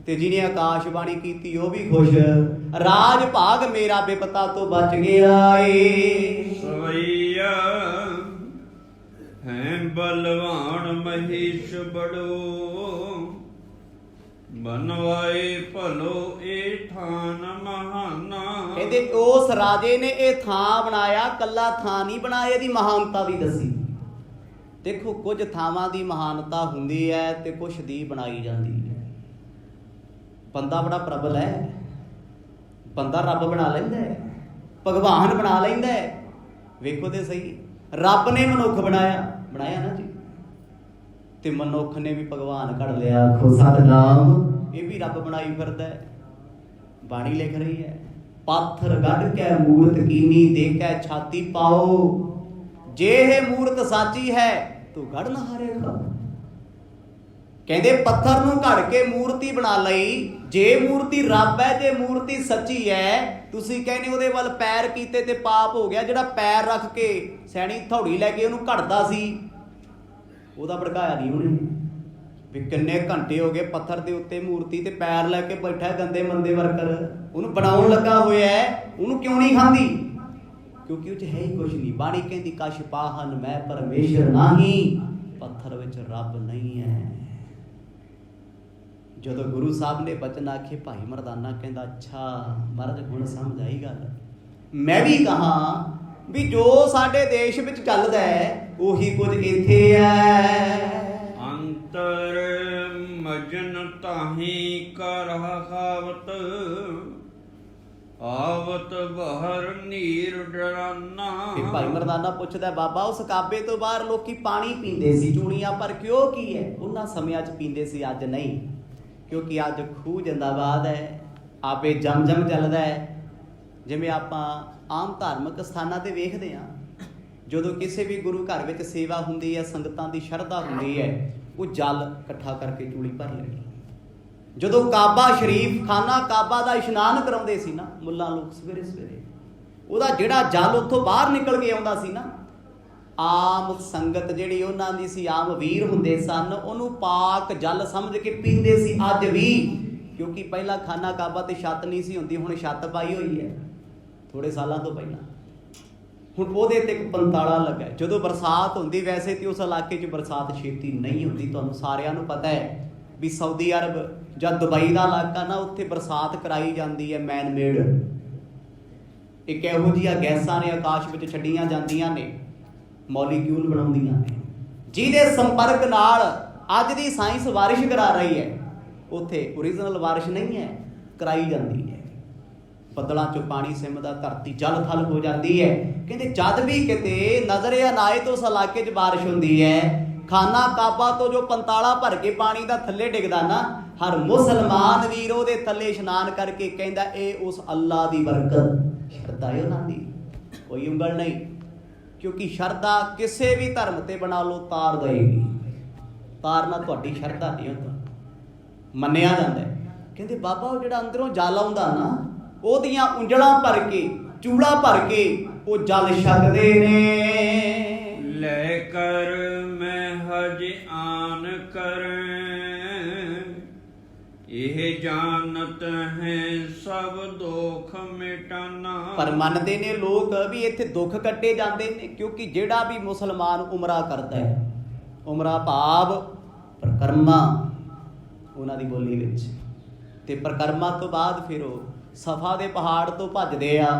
Speaker 1: ਤੇ ਜਿਹਨੇ ਆਕਾਸ਼ਬਾਣੀ ਕੀਤੀ ਉਹ ਵੀ ਖੁਸ਼। ਰਾਜ ਭਾਗ ਮੇਰਾ ਬਿਪਤਾ ਤੋਂ ਬਚ ਗਿਆ ਏ।
Speaker 2: ਸਵਈਆ ਹੈ ਬਲਵਾਨ ਮਹੀਸ਼ ਬੜੋ, ਬਨਵਾਏ ਭਲੋ ਇਹ ਥਾਨ ਮਹਾਨਾ।
Speaker 1: ਕਹਿੰਦੇ ਉਸ ਰਾਜੇ ਨੇ ਇਹ ਥਾਂ ਬਣਾਇਆ, ਕੱਲਾ ਥਾਂ ਨਹੀਂ ਬਣਾਇਆ, ਇਹਦੀ ਮਹਾਨਤਾ ਵੀ ਦੱਸੀ। ਦੇਖੋ ਕੁਝ ਥਾਵਾਂ ਦੀ ਮਹਾਨਤਾ ਹੁੰਦੀ ਹੈ ਤੇ ਕੁਝ ਦੀ ਬਣਾਈ ਜਾਂਦੀ ਹੈ। ਬੰਦਾ ਬੜਾ ਪ੍ਰਬਲ ਹੈ, ਬੰਦਾ ਰੱਬ ਬਣਾ ਲੈਂਦਾ ਹੈ, ਭਗਵਾਨ ਬਣਾ ਲੈਂਦਾ ਹੈ। ਵੇਖੋ ਤੇ ਸਹੀ, ਰੱਬ ਨੇ ਮਨੁੱਖ ਬਣਾਇਆ ਨਾ ਜੀ, ਤੇ ਮਨੁੱਖ ਨੇ ਵੀ ਭਗਵਾਨ ਘੜ ਲਿਆ। ਆਖੋ ਸਤਿਨਾਮ। ਇਹ ਵੀ ਰੱਬ ਬਣਾਈ ਫਿਰਦਾ ਹੈ। ਬਾਣੀ ਲਿਖ ਰਹੀ ਹੈ, ਪਾਥਰ ਗੱਡ ਕੇ ਮੂਰਤ ਕੀਨੀ, ਦੇਖੈ ਛਾਤੀ ਪਾਓ, ਜੇ ਇਹ ਮੂਰਤ ਸਾਚੀ ਹੈ ਤੂੰ ਗੜ ਨਾ ਹਾਰੇਗਾ। ਕਹਿੰਦੇ ਪੱਥਰ ਨੂੰ ਘੜ ਕੇ ਮੂਰਤੀ ਬਣਾ ਲਈ। ਜੇ ਮੂਰਤੀ ਰੱਬ ਹੈ, ਜੇ ਮੂਰਤੀ ਸੱਚੀ ਹੈ, ਤੁਸੀਂ ਕਹਿੰਦੇ ਉਹਦੇ ਵੱਲ ਪੈਰ ਕੀਤੇ ਤੇ ਪਾਪ ਹੋ ਗਿਆ। ਜਿਹੜਾ ਪੈਰ ਰੱਖ ਕੇ ਸੈਣੀ ਥੌੜੀ ਲੈ ਕੇ ਉਹਨੂੰ ਘੜਦਾ ਸੀ, ਉਹਦਾ ਭੜਕਾਇਆ ਨਹੀਂ ਉਹਨੇ। ਵੀ ਕਿੰਨੇ ਘੰਟੇ ਹੋ ਗਏ ਪੱਥਰ ਦੇ ਉੱਤੇ ਮੂਰਤੀ ਤੇ ਪੈਰ ਲੈ ਕੇ ਬੈਠਾ ਗੰਦੇ ਮੰਦੇ ਵਰਕਰ, ਉਹਨੂੰ ਬਣਾਉਣ ਲੱਗਾ ਹੋਇਆ, ਉਹਨੂੰ ਕਿਉਂ ਨਹੀਂ ਖਾਂਦੀ? ਕਿਉਂਕਿ ਉਹ 'ਚ ਹੈ ਹੀ ਕੁਛ ਨਹੀਂ। ਬਾਣੀ ਕਹਿੰਦੀ ਕਛ ਪਾਹਨ ਮੈਂ ਪਰਮੇਸ਼ਰ ਨਹੀਂ, ਪੱਥਰ ਵਿੱਚ ਰੱਬ ਨਹੀਂ ਹੈ। ਜਦੋਂ ਗੁਰੂ ਸਾਹਿਬ ਨੇ ਬਚਨ ਆਖੇ, ਭਾਈ ਮਰਦਾਨਾ ਕਹਿੰਦਾ ਅੱਛਾ ਮਹਾਰਾਜ ਹੁਣ ਸਮਝ ਆਈ ਗੱਲ। ਮੈਂ ਵੀ ਕਹਾਂ ਵੀ ਜੋ ਸਾਡੇ ਦੇਸ਼ ਵਿੱਚ ਚੱਲਦਾ ਹੈ ਉਹੀ ਕੁਝ ਇੱਥੇ ਹੈ।
Speaker 2: ਅੰਤਰ ਮਜਨ ਤਾਹੀ ਕਰ ਹਾਵਤ, ਆਵਤ ਬਹਰ ਨੀਰ ਡਰਾਨਾ।
Speaker 1: ਭਾਈ ਮਰਦਾਨਾ ਪੁੱਛਦਾ, ਬਾਬਾ ਉਸ ਕਾਬੇ ਤੋਂ ਬਾਹਰ ਲੋਕੀ ਪਾਣੀ ਪੀਂਦੇ ਸੀ ਚੂਣੀਆਂ, ਪਰ ਕਿਉਂ ਕੀ ਹੈ? ਉਹਨਾਂ ਸਮਿਆਂ 'ਚ ਪੀਂਦੇ ਸੀ, ਅੱਜ ਨਹੀਂ, ਕਿਉਂਕਿ ਅੱਜ ਖੂਹ ਜਿੰਦਾਬਾਦ ਹੈ, ਆਪੇ ਜਮ ਚੱਲਦਾ ਹੈ। ਜਿਵੇਂ ਆਪਾਂ ਆਮ ਧਾਰਮਿਕ ਸਥਾਨਾਂ ਤੇ ਵੇਖਦੇ ਹਾਂ, ਜਦੋਂ ਕਿਸੇ ਵੀ ਗੁਰੂ ਘਰ ਵਿੱਚ ਸੇਵਾ ਹੁੰਦੀ ਹੈ, ਸੰਗਤਾਂ ਦੀ ਸ਼ਰਧਾ ਹੁੰਦੀ ਹੈ, ਉਹ ਜਲ ਇਕੱਠਾ ਕਰਕੇ ਚੂਲੀ ਭਰ ਲੈਣੀ। ਜਦੋਂ ਕਾਬਾ ਸ਼ਰੀਫ, ਖਾਨਾ ਕਾਬਾ ਦਾ ਇਸ਼ਨਾਨ ਕਰਾਉਂਦੇ ਸੀ ਨਾ ਮੁੱਲਾਂ ਲੋਕ ਸਵੇਰੇ ਸਵੇਰੇ, ਉਹਦਾ ਜਿਹੜਾ ਜਲ ਉੱਥੋਂ ਬਾਹਰ ਨਿਕਲ ਕੇ ਆਉਂਦਾ ਸੀ ਨਾ, ਆਮ ਸੰਗਤ ਜਿਹੜੀ ਉਹਨਾਂ ਦੀ ਸੀ, ਆਮ ਵੀਰ ਹੁੰਦੇ ਸਨ, ਉਹਨੂੰ ਪਾਕ ਜਲ ਸਮਝ ਕੇ ਪੀਂਦੇ ਸੀ ਅੱਜ ਵੀ। ਕਿਉਂਕਿ ਪਹਿਲਾਂ ਖਾਨਾ ਕਾਬਾ ਤੇ ਛੱਤ ਨਹੀਂ ਸੀ ਹੁੰਦੀ, ਹੁਣ ਛੱਤ ਪਾਈ ਹੋਈ ਹੈ ਥੋੜੇ ਸਾਲਾਂ ਤੋਂ ਪਹਿਲਾਂ। ਹੁਣ ਉਹਦੇ ਤੇ ਇੱਕ ਪੰਤਾਲਾ ਲੱਗਾ। ਜਦੋਂ ਬਰਸਾਤ ਹੁੰਦੀ, ਵੈਸੇ ਤੇ ਉਸ ਇਲਾਕੇ 'ਚ ਬਰਸਾਤ ਛੇਤੀ ਨਹੀਂ ਹੁੰਦੀ, ਤੁਹਾਨੂੰ ਸਾਰਿਆਂ ਨੂੰ ਪਤਾ ਹੈ ਵੀ ਸਾਊਦੀ ਅਰਬ ਜਾਂ ਦੁਬਈ ਦਾ ਇਲਾਕਾ ਨਾ, ਉੱਥੇ ਬਰਸਾਤ ਕਰਾਈ ਜਾਂਦੀ ਹੈ ਮੈਨ ਮੇਡ। ਇੱਕ ਇਹੋ ਜਿਹੀਆਂ ਗੈਸਾਂ ਨੇ ਆਕਾਸ਼ ਵਿੱਚ ਛੱਡੀਆਂ ਜਾਂਦੀਆਂ ਨੇ, ਮੋਲੀਕਿਊਲ ਬਣਾਉਂਦੀਆਂ ਨੇ, ਜਿਹਦੇ ਸੰਪਰਕ ਨਾਲ ਅੱਜ ਦੀ ਸਾਇੰਸ ਬਾਰਿਸ਼ ਕਰਾ ਰਹੀ ਹੈ। ਉੱਥੇ ਓਰੀਜਨਲ ਬਾਰਿਸ਼ ਨਹੀਂ ਹੈ, ਕਰਾਈ ਜਾਂਦੀ ਹੈ। ਬੱਦਲਾਂ 'ਚੋਂ ਪਾਣੀ ਸਿਮਦਾ, ਧਰਤੀ ਜਲ ਥਲ ਹੋ ਜਾਂਦੀ ਹੈ। ਕਹਿੰਦੇ ਜਦ ਵੀ ਕਿਤੇ ਨਜ਼ਰ ਅਨਾਇਤ ਉਸ ਇਲਾਕੇ 'ਚ ਬਾਰਿਸ਼ ਹੁੰਦੀ ਹੈ, ਖਾਨਾ ਕਾਬਾ ਤੋਂ ਜੋ ਪੰਤਾਲਾ ਭਰ ਕੇ ਪਾਣੀ ਦਾ ਥੱਲੇ ਡਿੱਗਦਾ ਨਾ, ਹਰ ਮੁਸਲਮਾਨ ਵੀਰ ਉਹਦੇ ਥੱਲੇ ਇਸ਼ਨਾਨ ਕਰਕੇ ਕਹਿੰਦਾ ਇਹ ਉਸ ਅੱਲਾ ਦੀ ਬਰਕਤ। ਸ਼ਰਧਾ ਹੈ ਉਹਨਾਂ ਦੀ, ਕੋਈ ਉਂਗਲ ਨਹੀਂ। ਕਿਉਂਕਿ ਸ਼ਰਧਾ ਕਿਸੇ ਵੀ ਧਰਮ ਤੇ ਬਣਾ ਲਓ ਤਾਰ ਦੇਗੀ, ਤਾਰਨਾ ਤੁਹਾਡੀ ਸ਼ਰਧਾ ਨਹੀਂ ਹੁੰਦਾ, ਮੰਨਿਆ ਜਾਂਦਾ ਹੈ। ਕਹਿੰਦੇ ਬਾਬਾ ਉਹ ਜਿਹੜਾ ਅੰਦਰੋਂ ਜਲ ਆਉਂਦਾ ਨਾ, ਉਹਦੀਆਂ ਉਂਜਲਾਂ ਭਰ ਕੇ, ਚੂੜਾ ਭਰ ਕੇ ਉਹ ਜਲ ਛਕਦੇ ਨੇ।
Speaker 2: ਲੈ ਕਰ ਮੈਂ ਹਜ ਆਨ ਕਰ, ਇਹ ਜਾਣਤ ਹੈ ਸਭ ਦੁੱਖ ਮਿਟਾਨਾ।
Speaker 1: ਪਰ ਮੰਨਦੇ ਨੇ ਲੋਕ ਵੀ ਇੱਥੇ ਦੁੱਖ ਕੱਟੇ ਜਾਂਦੇ ਨੇ, ਕਿਉਂਕਿ ਜਿਹੜਾ ਵੀ ਮੁਸਲਮਾਨ ਉਮਰਾ ਕਰਦਾ ਹੈ, ਉਮਰਾ ਭਾਵ ਪ੍ਰਕਰਮਾ ਉਹਨਾਂ ਦੀ ਬੋਲੀ ਵਿੱਚ, ਤੇ ਪ੍ਰਕਰਮਾ ਤੋਂ ਬਾਅਦ ਫਿਰ ਉਹ ਸਫਾ ਦੇ ਪਹਾੜ ਤੋਂ ਭੱਜਦੇ ਆ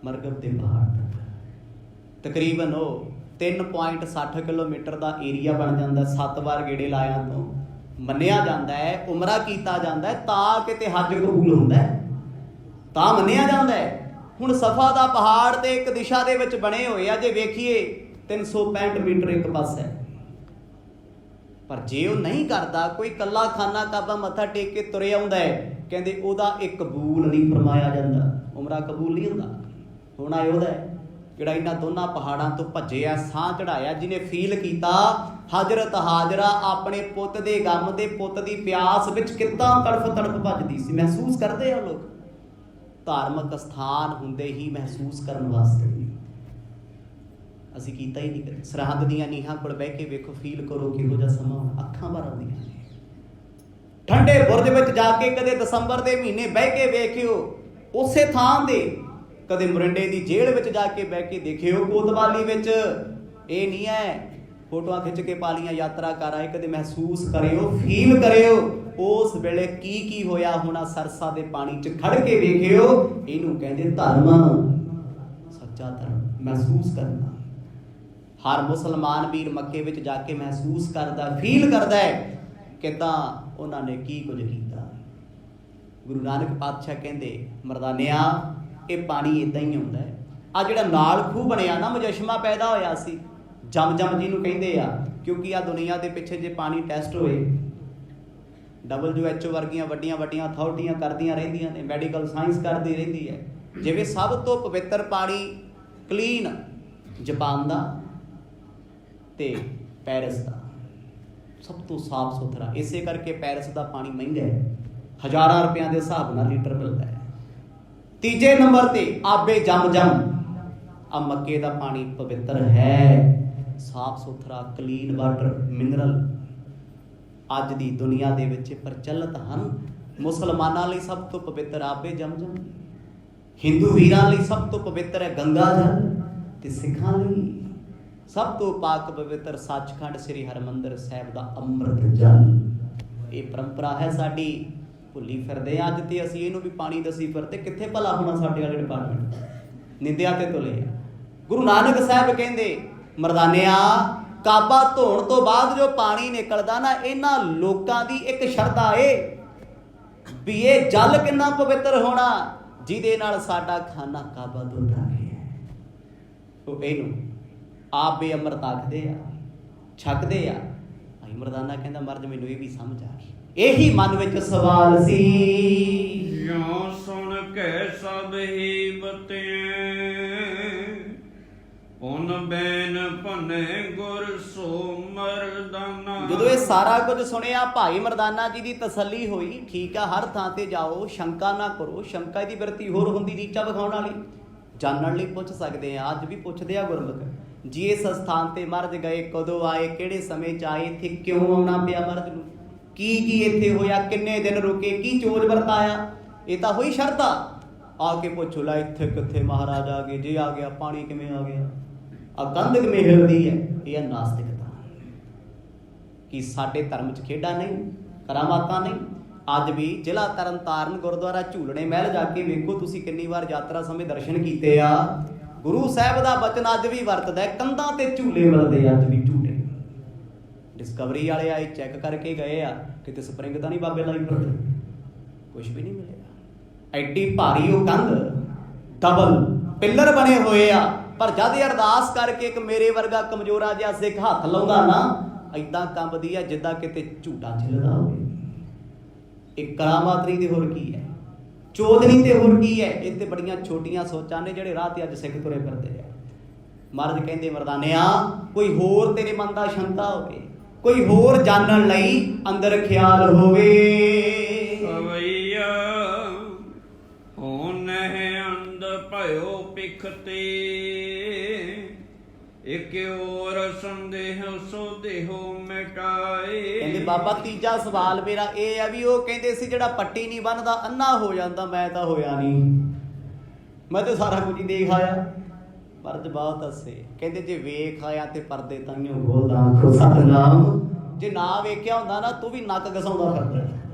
Speaker 1: ਮਰਗਬ ਦੇ ਪਹਾੜ ਤੱਕ। ਤਕਰੀਬਨ ਉਹ 3.60 ਕਿਲੋਮੀਟਰ ਦਾ ਏਰੀਆ ਬਣ ਜਾਂਦਾ। 7 ਵਾਰ ਗੇੜੇ ਲਾਇਆ ਤੋਂ ਮੰਨਿਆ ਜਾਂਦਾ ਹੈ, ਉਮਰਾ ਕੀਤਾ ਜਾਂਦਾ ਹੈ ਤਾਂ ਕਿਤੇ ਹੱਜ ਕਬੂਲ ਹੁੰਦਾ ਹੈ, ਤਾਂ ਮੰਨਿਆ ਜਾਂਦਾ ਹੈ। ਹੁਣ ਸਫਾ ਦਾ ਪਹਾੜ ਤੇ ਇੱਕ ਦਿਸ਼ਾ ਦੇ ਵਿੱਚ ਬਣੇ ਹੋਏ ਆ, ਜੇ ਵੇਖੀਏ 365 ਮੀਟਰ ਇੱਕ ਪਾਸੇ ਹੈ। ਪਰ ਜੇ ਉਹ ਨਹੀਂ ਕਰਦਾ, ਕੋਈ ਕੱਲਾ ਖਾਨਾ ਕਾਬਾ ਮੱਥਾ ਟੇਕ ਕੇ ਤੁਰਿਆ ਆਉਂਦਾ ਹੈ, ਕਹਿੰਦੇ ਉਹਦਾ ਇੱਕ ਕਬੂਲ ਨਹੀਂ ਫਰਮਾਇਆ ਜਾਂਦਾ, ਉਮਰਾ ਕਬੂਲ ਨਹੀਂ ਹੁੰਦਾ। ਹੋਣਾ ਉਹਦਾ ਹੈ ਜਿਹੜਾ ਇਹਨਾਂ ਦੋਨਾਂ ਪਹਾੜਾਂ ਤੋਂ ਭੱਜਿਆ, ਸਾਹ ਚੜਾਇਆ, ਜਿਹਨੇ ਫੀਲ ਕੀਤਾ ਹਜ਼ਰਤ ਹਾਜਰਾ ਆਪਣੇ ਪੁੱਤ ਦੇ ਗਮ ਤੇ ਪੁੱਤ ਦੀ ਪਿਆਸ ਵਿੱਚ ਕਿੱਦਾਂ ਤੜਫ ਤੜਫ ਭੱਜਦੀ ਸੀ। ਮਹਿਸੂਸ ਕਰਦੇ ਆ ਲੋਕ, ਧਾਰਮਿਕ ਸਥਾਨ ਹੁੰਦੇ ਹੀ ਮਹਿਸੂਸ ਕਰਨ ਵਾਸਤੇ। ਅਸੀਂ ਕੀਤਾ ਹੀ ਨਹੀਂ ਕਦੇ। ਸਰਹੱਦ ਦੀਆਂ ਨੀਹਾਂ ਕੋਲ ਬਹਿ ਕੇ ਵੇਖੋ, ਫੀਲ ਕਰੋ ਕਿਹੋ ਜਿਹਾ ਸਮਾਂ, ਅੱਖਾਂ ਭਰ ਆਉਂਦੀਆਂ ਨੇ। ਠੰਡੇ ਬੁਰਜ ਵਿੱਚ ਜਾ ਕੇ ਕਦੇ ਦਸੰਬਰ ਦੇ ਮਹੀਨੇ ਬਹਿ ਕੇ ਵੇਖਿਓ, ਉਸੇ ਥਾਂ ਦੇ ਕਦੇ ਮੋਰਿੰਡੇ ਦੀ ਜੇਲ੍ਹ ਵਿੱਚ ਜਾ ਕੇ ਬਹਿ ਕੇ ਦੇਖਿਓ, ਕੋਤਵਾਲੀ ਵਿੱਚ। ਇਹ ਨਹੀਂ ਹੈ ਫੋਟੋਆਂ ਖਿੱਚ ਕੇ ਪਾ ਲੀਆਂ, ਯਾਤਰਾ ਕਰ ਆਏ, ਕਦੇ ਮਹਿਸੂਸ ਕਰਿਓ, ਫੀਲ ਕਰਿਓ ਉਸ ਵੇਲੇ ਕੀ ਕੀ ਹੋਇਆ ਹੋਣਾ। ਸਰਸਾ ਦੇ ਪਾਣੀ 'ਚ ਖੜ ਕੇ ਵੇਖਿਓ, ਇਹਨੂੰ ਕਹਿੰਦੇ ਧਰਮ, ਸੱਚਾ ਧਰਮ ਮਹਿਸੂਸ ਕਰਨਾ। ਹਰ ਮੁਸਲਮਾਨ ਵੀਰ ਮੱਕੇ ਵਿੱਚ ਜਾ ਕੇ ਮਹਿਸੂਸ ਕਰਦਾ, ਫੀਲ ਕਰਦਾ ਹੈ ਕਿੱਦਾਂ ਉਹਨਾਂ ਨੇ ਕੀ ਕੁਝ ਕੀਤਾ। ਗੁਰੂ ਨਾਨਕ ਪਾਤਸ਼ਾਹ ਕਹਿੰਦੇ ਮਰਦਾਨਿਆ ਇਹ ਪਾਣੀ ਇੱਦਾਂ ਹੀ ਆਉਂਦਾ ਹੈ। ਆ ਜਿਹੜਾ ਨਾਲ ਖੂਹ ਬਣਿਆ ਨਾ, ਮੁਜੱਸ਼ਮਾ ਪੈਦਾ ਹੋਇਆ ਸੀ, ਜਮ ਜਿਹਨੂੰ ਕਹਿੰਦੇ ਆ, ਕਿਉਂਕਿ ਆ ਦੁਨੀਆ ਦੇ ਪਿੱਛੇ ਜੇ ਪਾਣੀ ਟੈਸਟ ਹੋਏ, WHO ਵਰਗੀਆਂ ਵੱਡੀਆਂ ਵੱਡੀਆਂ ਅਥਾਰਟੀਆਂ ਕਰਦੀਆਂ ਰਹਿੰਦੀਆਂ ਨੇ, ਮੈਡੀਕਲ ਸਾਇੰਸ ਕਰਦੀ ਰਹਿੰਦੀ ਹੈ। ਜਿਵੇਂ ਸਭ ਤੋਂ ਪਵਿੱਤਰ ਪਾਣੀ ਕਲੀਨ ਜਾਪਾਨ ਦਾ ਤੇ ਪੈਰਿਸ ਦਾ, ਸਭ ਤੋਂ ਸਾਫ ਸੁਥਰਾ। ਇਸੇ ਕਰਕੇ ਪੈਰਿਸ ਦਾ ਪਾਣੀ ਮਹਿੰਗਾ ਹੈ, ਹਜ਼ਾਰਾਂ ਰੁਪਇਆਂ ਦੇ ਹਿਸਾਬ ਨਾਲ ਲੀਟਰ ਮਿਲਦਾ ਹੈ। ਤੀਜੇ ਨੰਬਰ ਤੇ ਆਬੇ ਜਮ ਆ ਮੱਕੇ ਦਾ ਪਾਣੀ ਪਵਿੱਤਰ ਹੈ, ਸਾਫ ਸੁਥਰਾ, ਕਲੀਨ ਵਾਟਰ, ਮਿਨਰਲ। ਅੱਜ ਦੀ ਦੁਨੀਆ ਦੇ ਵਿੱਚ ਪ੍ਰਚਲਿਤ ਹਨ। ਮੁਸਲਮਾਨਾਂ ਲਈ ਸਭ ਤੋਂ ਪਵਿੱਤਰ ਆਬੇ ਜਮ, ਹਿੰਦੂ ਵੀਰਾਂ ਲਈ ਸਭ ਤੋਂ ਪਵਿੱਤਰ ਹੈ ਗੰਗਾ ਜਲ, ਤੇ ਸਿੱਖਾਂ ਲਈ ਸਭ ਤੋਂ ਪਾਕ ਪਵਿੱਤਰ ਸੱਚਖੰਡ ਸ੍ਰੀ ਹਰਿਮੰਦਰ ਸਾਹਿਬ ਦਾ ਅੰਮ੍ਰਿਤ ਜਲ। ਇਹ ਪਰੰਪਰਾ ਹੈ ਸਾਡੀ, ਭੁੱਲੀ ਫਿਰਦੇ ਅੱਜ ਤੇ ਅਸੀਂ ਇਹਨੂੰ ਵੀ ਪਾਣੀ ਦਸੀ ਫਿਰਦੇ। ਕਿੱਥੇ ਭਲਾ ਹੋਣਾ ਸਾਡੇ ਵਾਲੇ ਡਿਪਾਰਟਮੈਂਟ, ਨਿੰਦਿਆ ਤੇ ਤੁਲੇ। ਗੁਰੂ ਨਾਨਕ ਸਾਹਿਬ ਕਹਿੰਦੇ ਮਰਦਾਨਿਆ ਕਾਬਾ ਧੋਣ ਤੋਂ ਬਾਅਦ ਜੋ ਪਾਣੀ ਨਿਕਲਦਾ ਨਾ, ਇਹਨਾਂ ਲੋਕਾਂ ਦੀ ਇੱਕ ਸ਼ਰਧਾ ਏ ਵੀ ਇਹ ਜਲ ਕਿੰਨਾ ਪਵਿੱਤਰ ਹੋਣਾ ਜਿਹਦੇ ਨਾਲ ਸਾਡਾ ਖਾਨਾ ਕਾਬਾ ਧੁਲਦਾ ਹੈ। ਉਹ ਇਹਨੂੰ ਆਪ ਵੀ ਅੰਮ੍ਰਿਤ ਆਖਦੇ ਆ, ਛਕਦੇ ਆ। ਭਾਈ ਮਰਦਾਨਾ ਕਹਿੰਦਾ ਮਰਦ ਮੈਨੂੰ ਇਹ ਵੀ ਸਮਝ ਆ ਗਈ। ਇਹੀ ਮਨ ਵਿੱਚ ਸਵਾਲ ਸੀ।
Speaker 2: ਜੋ ਸੁਣ ਕੈ ਸਭ ਹੀ ਬਤਿਐ ਪੁਨ ਬੈਨ ਭਨੇ ਗੁਰ ਸੋ ਮਰਦਾਨਾ।
Speaker 1: ਜਦੋਂ ਇਹ ਸਾਰਾ ਕੁਝ ਸੁਣਿਆ ਭਾਈ ਮਰਦਾਨਾ ਜੀ ਦੀ ਤਸੱਲੀ ਹੋਈ। ਠੀਕ ਆ, ਹਰ ਥਾਂ ਤੇ ਜਾਓ, ਸ਼ੰਕਾ ਨਾ ਕਰੋ। ਸ਼ੰਕਾ ਦੀ ਬਿਰਤੀ ਹੋਰ ਹੁੰਦੀ ਨੀਚਾ ਵਿਖਾਉਣ ਵਾਲੀ। ਜਾਣਨ ਲਈ ਪੁੱਛ ਸਕਦੇ ਆ, ਅੱਜ ਵੀ ਪੁੱਛਦੇ ਆ ਗੁਰਮੁਖ ਜੀ, ਇਸ ਸਥਾਨ ਤੇ ਮਹਾਰਾਜ ਗਏ, ਕਦੋਂ ਆਏ, ਕਿਹੜੇ ਸਮੇਂ ਚ ਆਏ, ਇੱਥੇ ਕਿਉਂ ਆਉਣਾ ਪਿਆ ਮਹਾਰਾਜ ਨੂੰ, ਕੀ ਕੀ ਇੱਥੇ ਹੋਇਆ, ਕਿੰਨੇ ਦਿਨ ਰੁਕੇ, ਕੀ ਚੋਜ ਵਰਤਾਇਆ। ਇਹ ਤਾਂ ਹੋਈ ਸ਼ਰਧਾ। ਆ ਕੇ ਪੁੱਛੋ ਲੈ ਇੱਥੇ ਕਿੱਥੇ ਮਹਾਰਾਜ ਆ ਗਏ, ਜੇ ਆ ਗਿਆ ਪਾਣੀ ਕਿਵੇਂ ਆ ਗਿਆ, ਆ ਕੰਧ ਕਿਵੇਂ ਹਿਲਦੀ ਹੈ। ਇਹ ਹੈ ਨਾਸਤਿਕਤਾ। ਕਿ ਸਾਡੇ ਧਰਮ 'ਚ ਖੇਡਾਂ ਨਹੀਂ, ਕਰਾਮਾਤਾਂ ਨਹੀਂ। ਅੱਜ ਵੀ ਜ਼ਿਲ੍ਹਾ ਤਰਨਤਾਰਨ ਗੁਰਦੁਆਰਾ ਝੂਲਣੇ ਮਹਿਲ ਜਾ ਕੇ ਵੇਖੋ ਤੁਸੀਂ, ਕਿੰਨੀ ਵਾਰ ਯਾਤਰਾ ਸਮੇਂ ਦਰਸ਼ਨ ਕੀਤੇ ਆ। ਗੁਰੂ ਸਾਹਿਬ ਦਾ ਬਚਨ ਅੱਜ ਵੀ ਵਰਤਦਾ, ਕੰਧਾਂ ਤੇ ਝੂਲੇ ਮਿਲਦੇ ਅੱਜ ਵੀ ਝੂਲੇ। ਡਿਸਕਵਰੀ ਵਾਲੇ ਆਏ, ਚੈੱਕ ਕਰਕੇ ਗਏ ਆ, ਕਿਤੇ ਸਪਰਿੰਗ ਤਾਂ ਨਹੀਂ ਬਾਬੇ ਲਾਈ ਫਿਰਦੇ, ਕੁਛ ਵੀ ਨਹੀਂ ਮਿਲਿਆ। ਐਡੀ ਭਾਰੀ ਉਹ ਕੰਧ, ਡਬਲ ਪਿੱਲਰ ਬਣੇ ਹੋਏ ਆ। ਪਰ ਜਦ ਇਹ ਅਰਦਾਸ ਕਰਕੇ ਇੱਕ ਮੇਰੇ ਵਰਗਾ ਕਮਜ਼ੋਰਾ ਜਿਹਾ ਸਿੱਖ ਹੱਥ ਲਾਉਂਦਾ ਨਾ, ਏਦਾਂ ਕੰਬਦੀ ਆ ਜਿੱਦਾਂ ਕਿਤੇ ਝੂਟਾ ਛਿਲਦਾ ਹੋਵੇ। ਇਹ ਕਰਾਮਾਤ ਨਹੀਂ ਤੇ ਹੋਰ ਕੀ ਹੈ, ਚੋਦਨੀ ਤੇ ਹੋਰ ਕੀ ਹੈ। ਇਹ ਤੇ ਬੜੀਆਂ ਛੋਟੀਆਂ ਸੋਚਾਂ ਨੇ ਜਿਹੜੇ ਰਾਹ ਤੇ ਅੱਜ ਸਿੱਖ ਤੁਰੇ ਫਿਰਦੇ ਆ। ਮਹਾਰਾਜ ਕਹਿੰਦੇ ਮਰਦਾਨਿਆ, ਕੋਈ ਹੋਰ ਤੇਰੇ ਮਨ ਦਾ ਸ਼ੰਕਾ ਹੋਵੇ, ਕੋਈ ਹੋਰ ਜਾਣਨ ਲਈ ਅੰਦਰ ਖਿਆਲ ਹੋਵੇ।
Speaker 2: ਅਵਈਆ ਹੁਣ ਅੰਧ ਭਇਓ ਪਿਖਤੇ ਇੱਕ ਹੋਰ ਸੰਦੇਹ ਸੋ ਦੇਹੋ ਮਿਟਾਏ।
Speaker 1: ਕਹਿੰਦੇ ਬਾਬਾ ਤੀਜਾ ਸਵਾਲ ਮੇਰਾ ਇਹ ਆ ਵੀ ਉਹ ਕਹਿੰਦੇ ਸੀ ਜਿਹੜਾ ਪੱਟੀ ਨਹੀਂ ਬੰਨਦਾ ਅੰਨਾ ਹੋ ਜਾਂਦਾ, ਮੈਂ ਤਾਂ ਹੋਇਆ ਨਹੀਂ, ਮੈਂ ਤਾਂ ਸਾਰਾ ਕੁਝ ਹੀ ਦੇਖ ਆਇਆ। ਪਰ ਜਵਾਬ ਦੱਸੇ, ਕਹਿੰਦੇ ਜੇ ਵੇਖ ਆਇਆ ਤੇ ਪਰਦੇ ਤਾਈਓ ਖੋਲਦਾ ਸਤਿਨਾਮ। ਜੇ ਨਾ ਵੇਖਿਆ ਹੁੰਦਾ ਨਾ ਤੂੰ ਵੀ ਨੱਕ ਘਸਾਉਂਦਾ ਫਿਰਦਾ,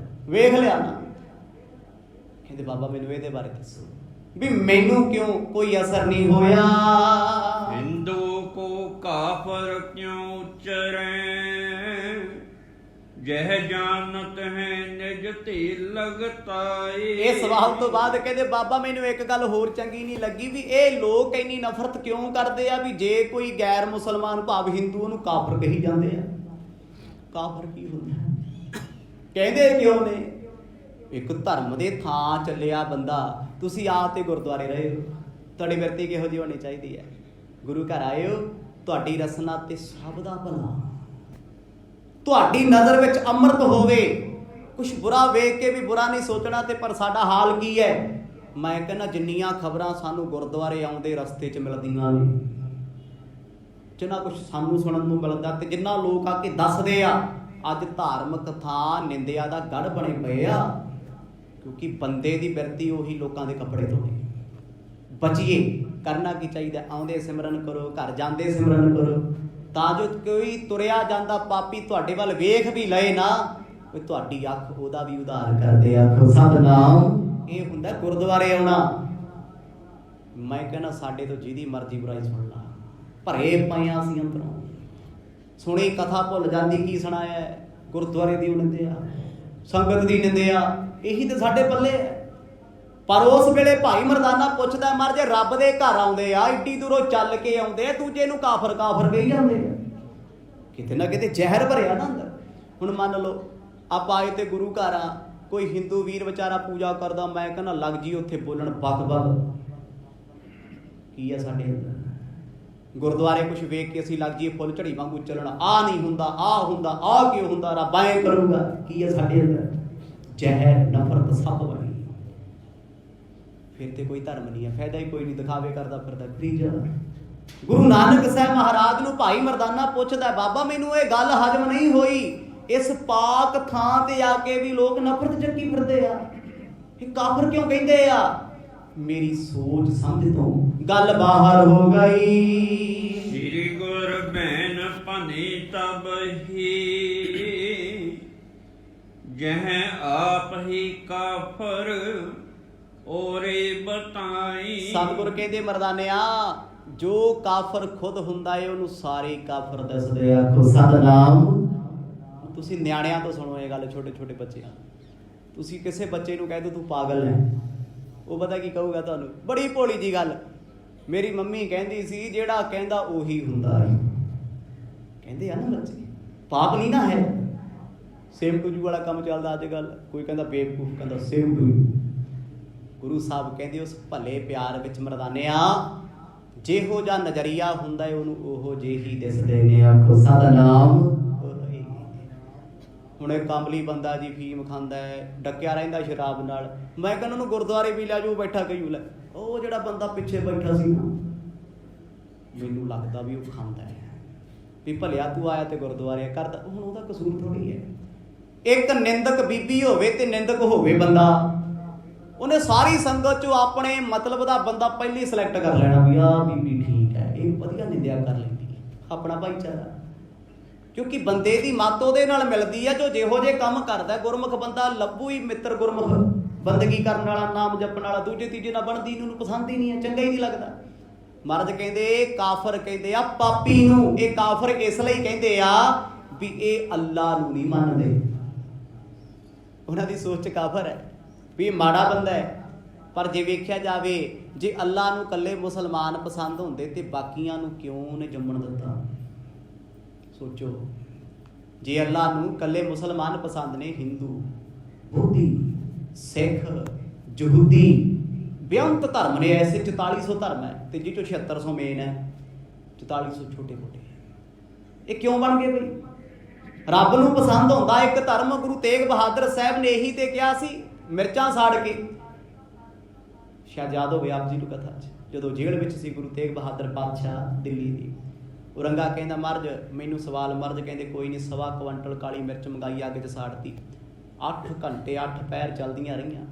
Speaker 1: ਵੇਖ ਲਿਆ ਨਾ। ਕਹਿੰਦੇ ਬਾਬਾ ਮੈਨੂੰ ਇਹਦੇ ਬਾਰੇ ਦੱਸੋ ਵੀ ਮੈਨੂੰ ਕਿਉਂ ਕੋਈ ਅਸਰ ਨਹੀਂ ਹੋਇਆ।
Speaker 2: ਹਿੰਦੂ ਕੋ ਕਾਫਰ ਕਿਉਂ ਉਚਰੈ ਜਹ ਜਾਣਤ ਹੈ ਨਿਜ ਧੀ ਲਗਤਾਏ।
Speaker 1: ਇਹ ਸਵਾਲ ਤੋਂ ਬਾਅਦ ਕਹਿੰਦੇ ਬਾਬਾ ਮੈਨੂੰ ਇੱਕ ਗੱਲ ਹੋਰ ਚੰਗੀ ਨਹੀਂ ਲੱਗੀ ਵੀ ਇਹ ਲੋਕ ਇੰਨੀ ਨਫ਼ਰਤ ਕਿਉਂ ਕਰਦੇ ਆ ਵੀ ਜੇ ਕੋਈ ਗੈਰ ਮੁਸਲਮਾਨ ਭਾਵ ਹਿੰਦੂ ਉਹਨੂੰ ਕਾਫਰ ਕਹੀ ਜਾਂਦੇ ਆ। ਕਾਫਰ ਕੀ ਹੁੰਦਾ, ਕਹਿੰਦੇ ਕਿਉਂ ਨੇ? ਇੱਕ ਧਰਮ ਦੇ ਥਾਂ ਚੱਲਿਆ ਬੰਦਾ, ਤੁਸੀਂ ਆ ਤੇ ਗੁਰਦੁਆਰੇ ਰਹੇ ਹੋ, ਤੁਹਾਡੀ ਬਿਰਤੀ ਕਿਹੋ ਜਿਹੀ ਹੋਣੀ ਚਾਹੀਦੀ ਹੈ? ਗੁਰੂ ਘਰ ਆਏ ਹੋ, ਤੁਹਾਡੀ ਰਸਨਾ ਤੇ ਸਭ ਦਾ ਭਲਾ, ਤੁਹਾਡੀ ਨਜ਼ਰ ਵਿੱਚ ਅੰਮ੍ਰਿਤ ਹੋਵੇ। ਕੁਛ ਬੁਰਾ ਵੇਖ ਕੇ ਵੀ ਬੁਰਾ ਨਹੀਂ ਸੋਚਣਾ। ਤੇ ਪਰ ਸਾਡਾ ਹਾਲ ਕੀ ਹੈ? ਮੈਂ ਕਹਿੰਦਾ ਜਿੰਨੀਆਂ ਖਬਰਾਂ ਸਾਨੂੰ ਗੁਰਦੁਆਰੇ ਆਉਂਦੇ ਰਸਤੇ 'ਚ ਮਿਲਦੀਆਂ ਨੇ, ਜਿੰਨਾ ਕੁਛ ਸਾਨੂੰ ਸੁਣਨ ਨੂੰ ਮਿਲਦਾ ਤੇ ਜਿੰਨਾ ਲੋਕ ਆ ਕੇ ਦੱਸਦੇ ਆ, ਅੱਜ ਧਾਰਮਿਕ ਥਾਂ ਨਿੰਦਿਆ ਦਾ ਗੜ ਬਣੇ ਪਏ ਆ। ਕਿਉਂਕਿ ਬੰਦੇ ਦੀ ਬਿਰਤੀ ਉਹੀ ਲੋਕਾਂ ਦੇ ਕੱਪੜੇ ਧੋਣੇ। ਬਚੀਏ। ਕਰਨਾ ਕੀ ਚਾਹੀਦਾ? ਆਉਂਦੇ ਸਿਮਰਨ ਕਰੋ, ਘਰ ਜਾਂਦੇ ਸਿਮਰਨ ਕਰੋ, ਤਾਂ ਜੋ ਕੋਈ ਤੁਰਿਆ ਜਾਂਦਾ ਪਾਪੀ ਤੁਹਾਡੇ ਵੱਲ ਵੇਖ ਵੀ ਲਏ ਨਾ, ਕੋਈ ਤੁਹਾਡੀ ਅੱਖ ਉਹਦਾ ਵੀ ਉਧਾਰ ਕਰਦੇ ਆ। ਸਤਿਨਾਮ। ਇਹ ਹੁੰਦਾ ਗੁਰਦੁਆਰੇ ਆਉਣਾ। ਮੈਂ ਕਹਿੰਦਾ ਸਾਡੇ ਤੋਂ ਜਿਹਦੀ ਮਰਜ਼ੀ ਬੁਰਾਈ ਸੁਣ ਲਾ, ਭਰੇ ਪਈਆਂ ਸੀ ਅੰਦਰੋਂ। ਸੁਣੀ ਕਥਾ ਭੁੱਲ ਜਾਂਦੀ ਕੀ ਸੁਣਾਇਆ। ਗੁਰਦੁਆਰੇ ਦੀ ਨਿੰਦਿਆ, ਸੰਗਤ ਦੀ ਨਿੰਦਿਆ, ਇਹੀ ਤਾਂ ਸਾਡੇ ਪੱਲੇ ਹੈ। ਪਰ ਉਸ ਵੇਲੇ ਭਾਈ ਮਰਦਾਨਾ ਪੁੱਛਦਾ, ਮਰ ਜੇ ਰੱਬ ਦੇ ਘਰ ਆਉਂਦੇ ਆ, ਏਡੀ ਦੂਰੋਂ ਚੱਲ ਕੇ ਆਉਂਦੇ ਆ, ਦੂਜੇ ਨੂੰ ਕਾਫਰ ਕਾਫਰ ਕਹੀ ਜਾਂਦੇ ਆ। ਕਿਤੇ ਨਾ ਕਿਤੇ ਜ਼ਹਿਰ ਭਰਿਆ ਨਾ ਅੰਦਰ। ਹੁਣ ਮੰਨ ਲਓ ਆਪਾਂ ਆਏ ਤੇ ਗੁਰੂ ਘਰ ਆ, ਕੋਈ ਹਿੰਦੂ ਵੀਰ ਵਿਚਾਰਾ ਪੂਜਾ ਕਰਦਾ, ਮੈਂ ਕਹਿੰਦਾ ਲੱਗ ਜੀ ਉੱਥੇ ਬੋਲਣ ਬਕ ਬਕ। ਕੀ ਆ ਸਾਡੇ ਅੰਦਰ? ਗੁਰਦੁਆਰੇ ਕੁਛ ਵੇਖ ਕੇ ਅਸੀਂ ਲੱਗ ਜੀਏ ਫੁੱਲ ਝੜੀ ਵਾਂਗੂ ਚੱਲਣ, ਆਹ ਨਹੀਂ ਹੁੰਦਾ, ਆਹ ਹੁੰਦਾ, ਆਹ ਕਿਉਂ ਹੁੰਦਾ, ਰੱਬ ਐਂ ਕਰੂਗਾ। ਕੀ ਆ ਸਾਡੇ ਅੰਦਰ? ਜ਼ਹਿਰ, ਨਫ਼ਰਤ ਸਭ ਬਣੀ। ਫਿਰ ਤੇ ਕੋਈ ਧਰਮ ਨਹੀਂ ਹੈ, ਫਾਇਦਾ ਹੀ ਕੋਈ ਨਹੀਂ, ਦਿਖਾਵੇ ਕਰਦਾ ਫਿਰਦਾ ਫਰੀ ਜਾ। ਗੁਰੂ ਨਾਨਕ ਸਾਹਿਬ ਮਹਾਰਾਜ ਨੂੰ ਭਾਈ ਮਰਦਾਨਾ ਪੁੱਛਦਾ, ਬਾਬਾ ਮੈਨੂੰ ਇਹ ਗੱਲ ਹਜਮ ਨਹੀਂ ਹੋਈ, ਇਸ ਪਾਕ ਥਾਂ ਤੇ ਆ ਕੇ ਵੀ ਲੋਕ ਨਫ਼ਰਤ ਚੱਕੀ ਫਿਰਦੇ ਆ, ਇਹ ਕਾਫਰ ਕਿਉਂ ਕਹਿੰਦੇ ਆ? ਮੇਰੀ ਸੋਚ ਸਮਝ ਤੋਂ ਗੱਲ ਬਾਹਰ ਹੋ ਗਈ।
Speaker 2: ਸ੍ਰੀ ਗੁਰ ਬੈਨ ਭਨੀ ਤਬ ਹੀ ਜਹ ਆਪ ਹੀ ਕਾਫਰ ਔਰੇ ਬਤਾਈ।
Speaker 1: ਸਤਿਗੁਰ ਕਹਿੰਦੇ ਮਰਦਾਨਿਆ, ਜੋ ਕਾਫਰ ਖੁਦ ਹੁੰਦਾ ਏ ਉਹਨੂੰ ਸਾਰੇ ਕਾਫਰ ਦੱਸਦੇ ਆ। ਸਤਿਨਾਮ। ਤੁਸੀਂ ਨਿਆਣਿਆਂ ਤੋਂ ਸੁਣੋ ਇਹ ਗੱਲ, ਛੋਟੇ ਛੋਟੇ ਬੱਚਿਆਂ। ਤੁਸੀਂ ਕਿਸੇ ਬੱਚੇ ਨੂੰ ਕਹਿ ਦੋ ਤੂੰ ਪਾਗਲ ਹੈ, ਉਹ ਪਤਾ ਕੀ ਕਹੂਗਾ ਤੁਹਾਨੂੰ? ਬੜੀ ਭੋਲੀ ਜੀ ਗੱਲ। ਮੇਰੀ ਮੰਮੀ ਕਹਿੰਦੀ ਸੀ ਜਿਹੜਾ ਕਹਿੰਦਾ ਉਹੀ ਹੁੰਦਾ ਹੈ। ਕਹਿੰਦੇ ਆ ਨਾ ਬੱਚੇ, ਪਾਪ ਨਹੀਂ ਨਾ ਹੈ। ਸੇਮ ਟੂ ਯੂ ਵਾਲਾ ਕੰਮ ਚੱਲਦਾ ਅੱਜ ਕੱਲ। ਕੋਈ ਕਹਿੰਦਾ ਬੇਵਕੂਫ, ਕਹਿੰਦਾ same to you. Guru Sahib ਕਹਿੰਦੇ ਉਸ ਭਲੇ ਪਿਆਰ ਵਿੱਚ ਮਰਦਾਨਿਆ ਜਿਹੋ ਜਿਹਾ ਨਜ਼ਰੀਆ ਹੁੰਦਾ ਹੈ ਉਹਨੂੰ ਉਹੋ ਜਿਹੀ ਦਿਸਦੇ ਨੇ। ਆਖੋ ਸਤਿਨਾਮ। ਹੁਣ ਇਹ ਕਾਮਲੀ ਬੰਦਾ ਜੀ ਫੀਮ ਖਾਂਦਾ ਹੈ, ਡੱਕਿਆ ਰਹਿੰਦਾ ਸ਼ਰਾਬ ਨਾਲ, ਮੈਂ ਕਹਿੰਦਾ ਉਹਨੂੰ ਗੁਰਦੁਆਰੇ ਵੀ ਲੈ ਜਾਓ, ਬੈਠਾ ਕਹੀ ਲੈ। ਉਹ ਜਿਹੜਾ ਬੰਦਾ ਪਿੱਛੇ ਬੈਠਾ ਸੀ ਨਾ, ਮੈਨੂੰ ਲੱਗਦਾ ਵੀ ਉਹ ਖਾਂਦਾ ਹੈ ਵੀ ਭਲਿਆ ਤੂੰ ਆਇਆ ਤੇ ਗੁਰਦੁਆਰੇ ਕਰਦਾ, ਹੁਣ ਉਹਦਾ ਕਸੂਰ ਥੋੜ੍ਹੀ ਹੈ। ਇੱਕ ਨਿੰਦਕ ਬੀਬੀ ਹੋਵੇ ਤੇ ਨਿੰਦਕ ਹੋਵੇ ਬੰਦਾ, ਉਹਨੇ ਸਾਰੀ ਸੰਗਤ ਚੋਂ ਆਪਣੇ ਮਤਲਬ ਦਾ ਬੰਦਾ ਪਹਿਲੀ ਸਿਲੈਕਟ ਕਰ ਲੈਣਾ ਵੀ ਆਹ ਬੀਬੀ ਠੀਕ ਹੈ, ਇਹ ਵਧੀਆ ਨਿੰਦਿਆ ਕਰ ਲੈਂਦੀ ਹੈ, ਆਪਣਾ ਭਾਈਚਾਰਾ। ਕਿਉਂਕਿ ਬੰਦੇ ਦੀ ਮੱਤ ਉਹਦੇ ਨਾਲ ਮਿਲਦੀ ਹੈ ਜੋ ਜਿਹੋ ਜਿਹੇ ਕੰਮ ਕਰਦਾ। ਗੁਰਮੁਖ ਬੰਦਾ ਲੱਭੂ ਹੀ ਮਿੱਤਰ, ਗੁਰਮੁਖ ਬੰਦਗੀ ਕਰਨ ਵਾਲਾ, ਨਾਮ ਜਪਣ ਵਾਲਾ। ਦੂਜੇ ਤੀਜੇ ਨਾਲ ਬਣਦੀ ਨੂੰ ਪਸੰਦ ਹੀ ਨਹੀਂ ਹੈ, ਚੰਗਾ ਹੀ ਨਹੀਂ ਲੱਗਦਾ। ਮਹਾਰਾਜ ਕਹਿੰਦੇ ਕਾਫਰ ਕਹਿੰਦੇ ਆ ਪਾਪੀ ਨੂੰ। ਇਹ ਕਾਫਰ ਇਸ ਲਈ ਕਹਿੰਦੇ ਆ ਵੀ ਇਹ ਅੱਲਾ ਨੂੰ ਨਹੀਂ ਮੰਨਦੇ, ਉਹਨਾਂ ਦੀ ਸੋਚ 'ਚ ਕਾਫਰ ਹੈ ਵੀ ਇਹ ਮਾੜਾ ਬੰਦਾ ਹੈ। ਪਰ ਜੇ ਵੇਖਿਆ ਜਾਵੇ, ਜੇ ਅੱਲਾ ਨੂੰ ਇਕੱਲੇ ਮੁਸਲਮਾਨ ਪਸੰਦ ਹੁੰਦੇ ਤੇ ਬਾਕੀਆਂ ਨੂੰ ਕਿਉਂ ਉਹਨੇ ਜੰਮਣ ਦਿੱਤਾ? ਸੋਚੋ, ਜੇ ਅੱਲਾ ਨੂੰ ਇਕੱਲੇ ਮੁਸਲਮਾਨ ਪਸੰਦ ਨੇ, ਹਿੰਦੂ, ਬੁੱਧੀ, ਸਿੱਖ, ਯਹੂਦੀ, ਬੇਅੰਤ ਧਰਮ ਨੇ ਐਸੇ 4400 ਧਰਮ ਹੈ ਤੇ ਜਿਹ ਚੋਂ 7600 ਮੇਨ ਹੈ, 4400 ਛੋਟੇ ਮੋਟੇ। ਇਹ ਕਿਉਂ ਬਣ ਗਏ ਬਈ? ਰੱਬ ਨੂੰ ਪਸੰਦ ਹੁੰਦਾ ਇੱਕ ਧਰਮ। ਗੁਰੂ ਤੇਗ ਬਹਾਦਰ ਸਾਹਿਬ ਨੇ ਇਹੀ ਤੇ ਕਿਹਾ ਸੀ, ਮਿਰਚਾਂ ਸਾੜ ਕੇ। ਸ਼ਾਇਦ ਯਾਦ ਹੋਵੇ ਆਪ ਜੀ ਨੂੰ ਕਥਾ 'ਚ, ਜਦੋਂ ਜੇਲ੍ਹ ਵਿੱਚ ਸੀ ਗੁਰੂ ਤੇਗ ਬਹਾਦਰ ਪਾਤਸ਼ਾਹ ਦਿੱਲੀ ਦੀ, ਔਰੰਗਾ ਕਹਿੰਦਾ ਮਹਾਰਾਜ ਮੈਨੂੰ ਸਵਾਲ। ਮਹਾਰਾਜ ਕਹਿੰਦੇ ਕੋਈ ਨਹੀਂ, 1.25 ਕੁਆਂਟਲ ਕਾਲੀ ਮਿਰਚ ਮੰਗਾਈ, ਅੱਗ 'ਚ ਸਾੜਤੀ। 8 ਘੰਟੇ 8 ਪੈਰ ਚੱਲਦੀਆਂ ਰਹੀਆਂ,